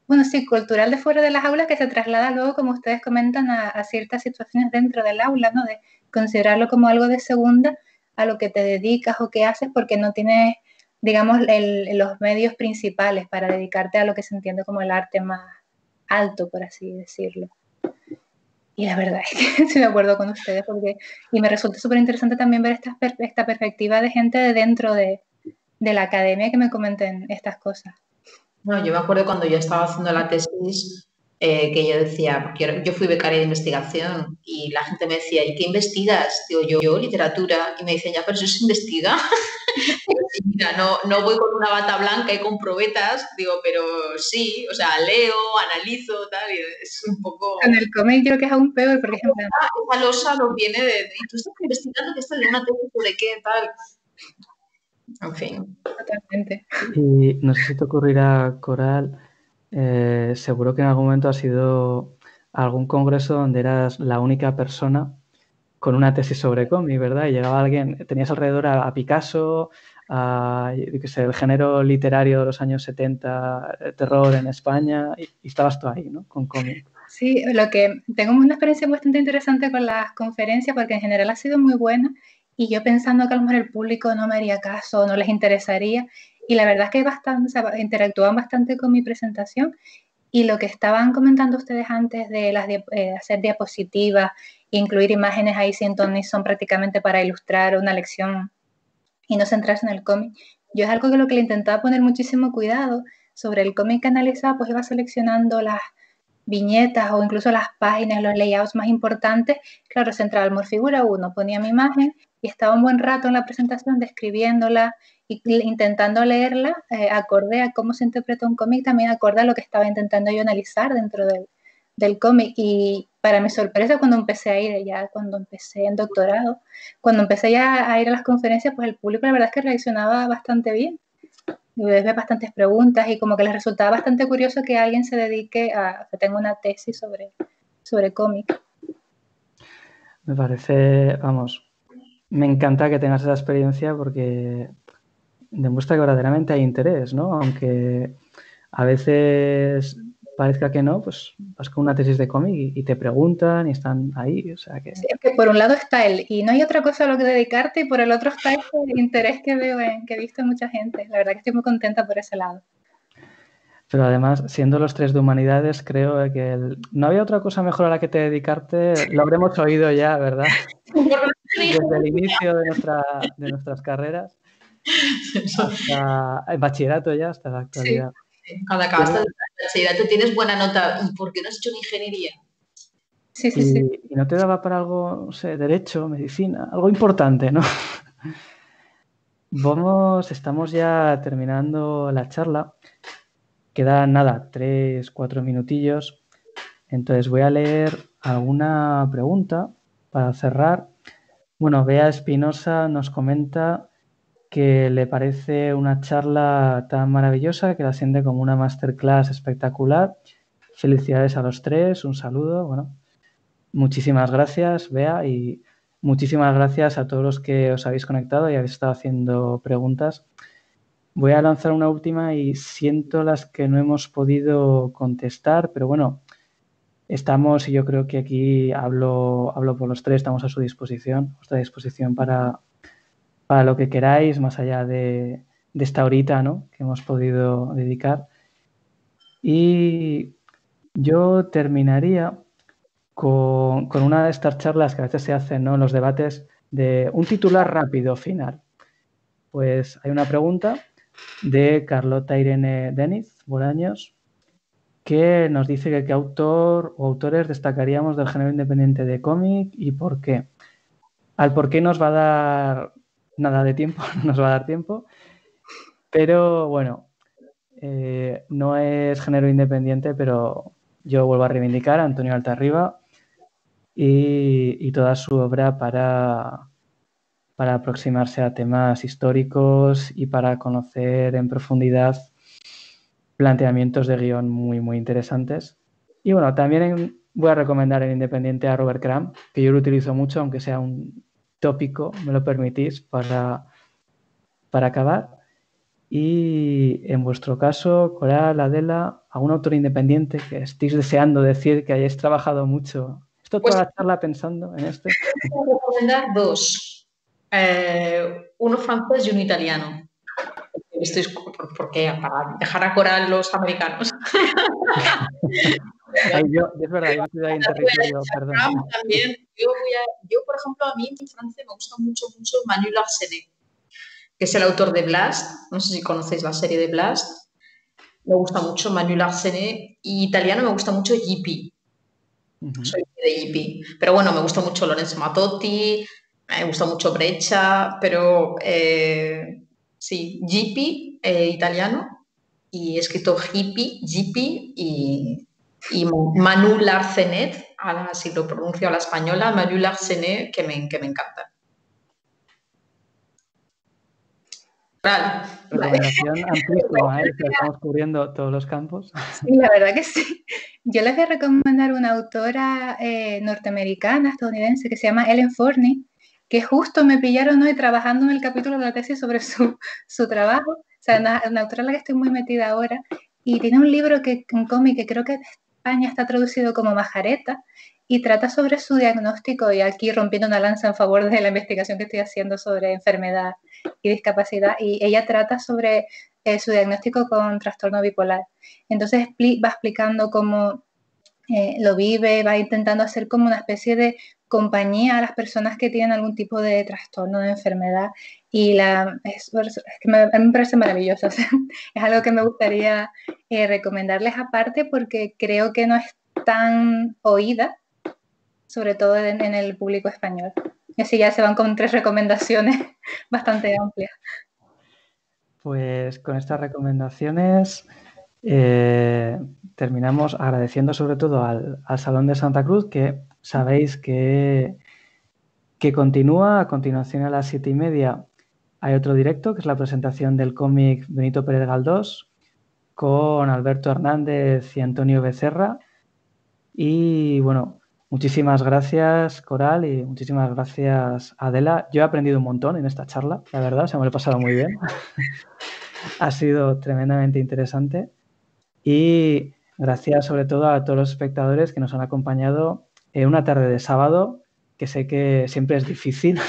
bueno, sí, cultural de fuera de las aulas que se traslada luego, como ustedes comentan, a ciertas situaciones dentro del aula, ¿no? De considerarlo como algo de segunda a lo que te dedicas o que haces porque no tienes, digamos, los medios principales para dedicarte a lo que se entiende como el arte más alto, por así decirlo. Y la verdad es que estoy de acuerdo con ustedes y me resulta súper interesante también ver esta perspectiva de gente de dentro de la academia que me comenten estas cosas. No, yo me acuerdo cuando yo estaba haciendo la tesis que yo decía, porque yo fui becaria de investigación y la gente me decía, ¿y qué investigas? Digo, yo literatura. Y me dicen, ya, pero eso se investiga. Mira, no voy con una bata blanca y con probetas, digo, pero sí, o sea, leo, analizo, tal, y es un poco... En el cómic creo que es aún peor, por ejemplo. Esa losa nos viene y tú estás investigando que estás en una tesis sobre qué, tal... En fin. Totalmente. Y no sé si te ocurrirá, Coral, seguro que en algún momento has ido a algún congreso donde eras la única persona con una tesis sobre cómic, ¿verdad? Y llegaba alguien, tenías alrededor a Picasso, el género literario de los años 70, terror en España, y estabas tú ahí, ¿no? Con cómic. Sí, tengo una experiencia bastante interesante con las conferencias porque en general ha sido muy buena y yo pensando que a lo mejor el público no me haría caso, no les interesaría y la verdad es que interactúan bastante con mi presentación y lo que estaban comentando ustedes antes de hacer diapositivas, incluir imágenes ahí sin ton ni son prácticamente para ilustrar una lección y no centrarse en el cómic. Yo es algo que lo que le intentaba poner muchísimo cuidado. Sobre el cómic que analizaba, pues iba seleccionando las viñetas o incluso las páginas, los layouts más importantes. Claro, centraba el Morfigura 1, ponía mi imagen y estaba un buen rato en la presentación describiéndola y intentando leerla acorde a cómo se interpreta un cómic, también acorde a lo que estaba intentando yo analizar dentro del cómic. Y para mi sorpresa, cuando empecé a ir ya, cuando empecé en doctorado, cuando empecé ya a ir a las conferencias, pues el público la verdad es que reaccionaba bastante bien. Me bastantes preguntas y como que les resultaba bastante curioso que alguien se dedique a que tenga una tesis sobre cómic. Me parece, vamos, me encanta que tengas esa experiencia porque demuestra que verdaderamente hay interés, ¿no? Aunque a veces parezca que no, pues vas con una tesis de cómic y te preguntan y están ahí, o sea que... Sí, es que por un lado está él y no hay otra cosa a lo que dedicarte y por el otro está ese interés que veo, que he visto en mucha gente. La verdad que estoy muy contenta por ese lado. Pero además, siendo los tres de humanidades, creo que no había otra cosa mejor a la que te dedicarte. Lo habremos oído ya, ¿verdad? Desde el inicio de nuestras carreras hasta el bachillerato ya, hasta la actualidad. Sí. Cuando acabaste el bachillerato tienes buena nota. ¿Por qué no has hecho una ingeniería? Sí, sí, sí. Y no te daba para algo, no sé, derecho, medicina, algo importante, ¿no? Estamos ya terminando la charla. Quedan nada, 3, 4 minutillos. Entonces voy a leer alguna pregunta para cerrar. Bueno, Bea Espinosa nos comenta que le parece una charla tan maravillosa que la siente como una masterclass espectacular. Felicidades a los tres, un saludo. Bueno, muchísimas gracias, Bea, y muchísimas gracias a todos los que os habéis conectado y habéis estado haciendo preguntas. Voy a lanzar una última y siento las que no hemos podido contestar, pero bueno, estamos, y yo creo que aquí hablo por los tres, estamos a su disposición, a vuestra disposición para lo que queráis, más allá de esta horita, ¿no?, que hemos podido dedicar. Y yo terminaría con una de estas charlas que a veces se hacen, ¿no?, en los debates, de un titular rápido final. Pues hay una pregunta de Carlota Irene Deniz Bolaños que nos dice que qué autor o autores destacaríamos del género independiente de cómic y por qué. Al por qué nos va a dar nada de tiempo, no nos va a dar tiempo, pero bueno, no es género independiente, pero yo vuelvo a reivindicar a Antonio Altarriba y toda su obra para aproximarse a temas históricos y para conocer en profundidad planteamientos de guión muy, muy interesantes. Y bueno, también voy a recomendar en Independiente a Robert Crumb, que yo lo utilizo mucho, aunque sea un tópico, me lo permitís, para acabar. Y en vuestro caso, Coral, Adela, ¿algún autor independiente que estéis deseando decir que hayáis trabajado mucho? Esto toda la charla pensando en este. Voy a recomendar dos. Uno francés y uno italiano. Porque para dejar a Coral los americanos. Ay, es verdad, yo me estoy ahí en territorio, perdón. También, yo, por ejemplo, a mí en Francia me gusta mucho Manu Larsenet, que es el autor de Blast. No sé si conocéis la serie de Blast. Me gusta mucho Manu Larsenet. Y italiano me gusta mucho Gippi. Soy de Gippi. Pero bueno, me gusta mucho Lorenzo Mattotti, me gusta mucho Breccia, pero sí, Gippi, italiano, y he escrito Gippi y Manu Larsenet, si lo pronuncio a la española, Manu Larsenet, que me encanta. Recomendación amplísima, estamos cubriendo todos los campos. Sí, la verdad que sí. Yo les voy a recomendar una autora norteamericana, estadounidense, que se llama Ellen Forney, que justo me pillaron hoy trabajando en el capítulo de la tesis sobre su trabajo. O sea, una autora en la que estoy muy metida ahora. Y tiene un libro, un cómic que creo que en España está traducido como Majareta, y trata sobre su diagnóstico, y aquí rompiendo una lanza en favor de la investigación que estoy haciendo sobre enfermedad y discapacidad. Y ella trata sobre su diagnóstico con trastorno bipolar. Entonces va explicando cómo lo vive, va intentando hacer como una especie de compañía a las personas que tienen algún tipo de trastorno, de enfermedad, y es que a mí me parece maravilloso. O sea, es algo que me gustaría recomendarles aparte, porque creo que no es tan oída, sobre todo en el público español. Y así ya se van con 3 recomendaciones bastante amplias. Pues con estas recomendaciones terminamos agradeciendo sobre todo al Salón de Santa Cruz, que sabéis que continúa. A continuación, a las 7:30, hay otro directo, que es la presentación del cómic Benito Pérez Galdós, con Alberto Hernández y Antonio Becerra. Y bueno, muchísimas gracias, Coral, y muchísimas gracias, Adela. Yo he aprendido un montón en esta charla, la verdad, se me lo he pasado muy bien. Ha sido tremendamente interesante. Y gracias sobre todo a todos los espectadores que nos han acompañado en una tarde de sábado, que sé que siempre es difícil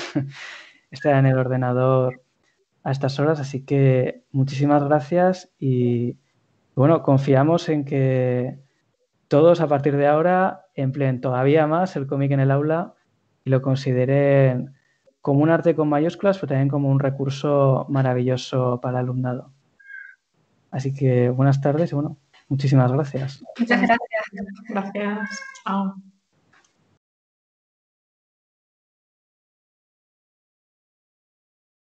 estar en el ordenador a estas horas, así que muchísimas gracias y bueno, confiamos en que todos a partir de ahora empleen todavía más el cómic en el aula y lo consideren como un arte con mayúsculas, pero también como un recurso maravilloso para el alumnado. Así que buenas tardes y bueno, muchísimas gracias. Muchas gracias. Gracias. Chao.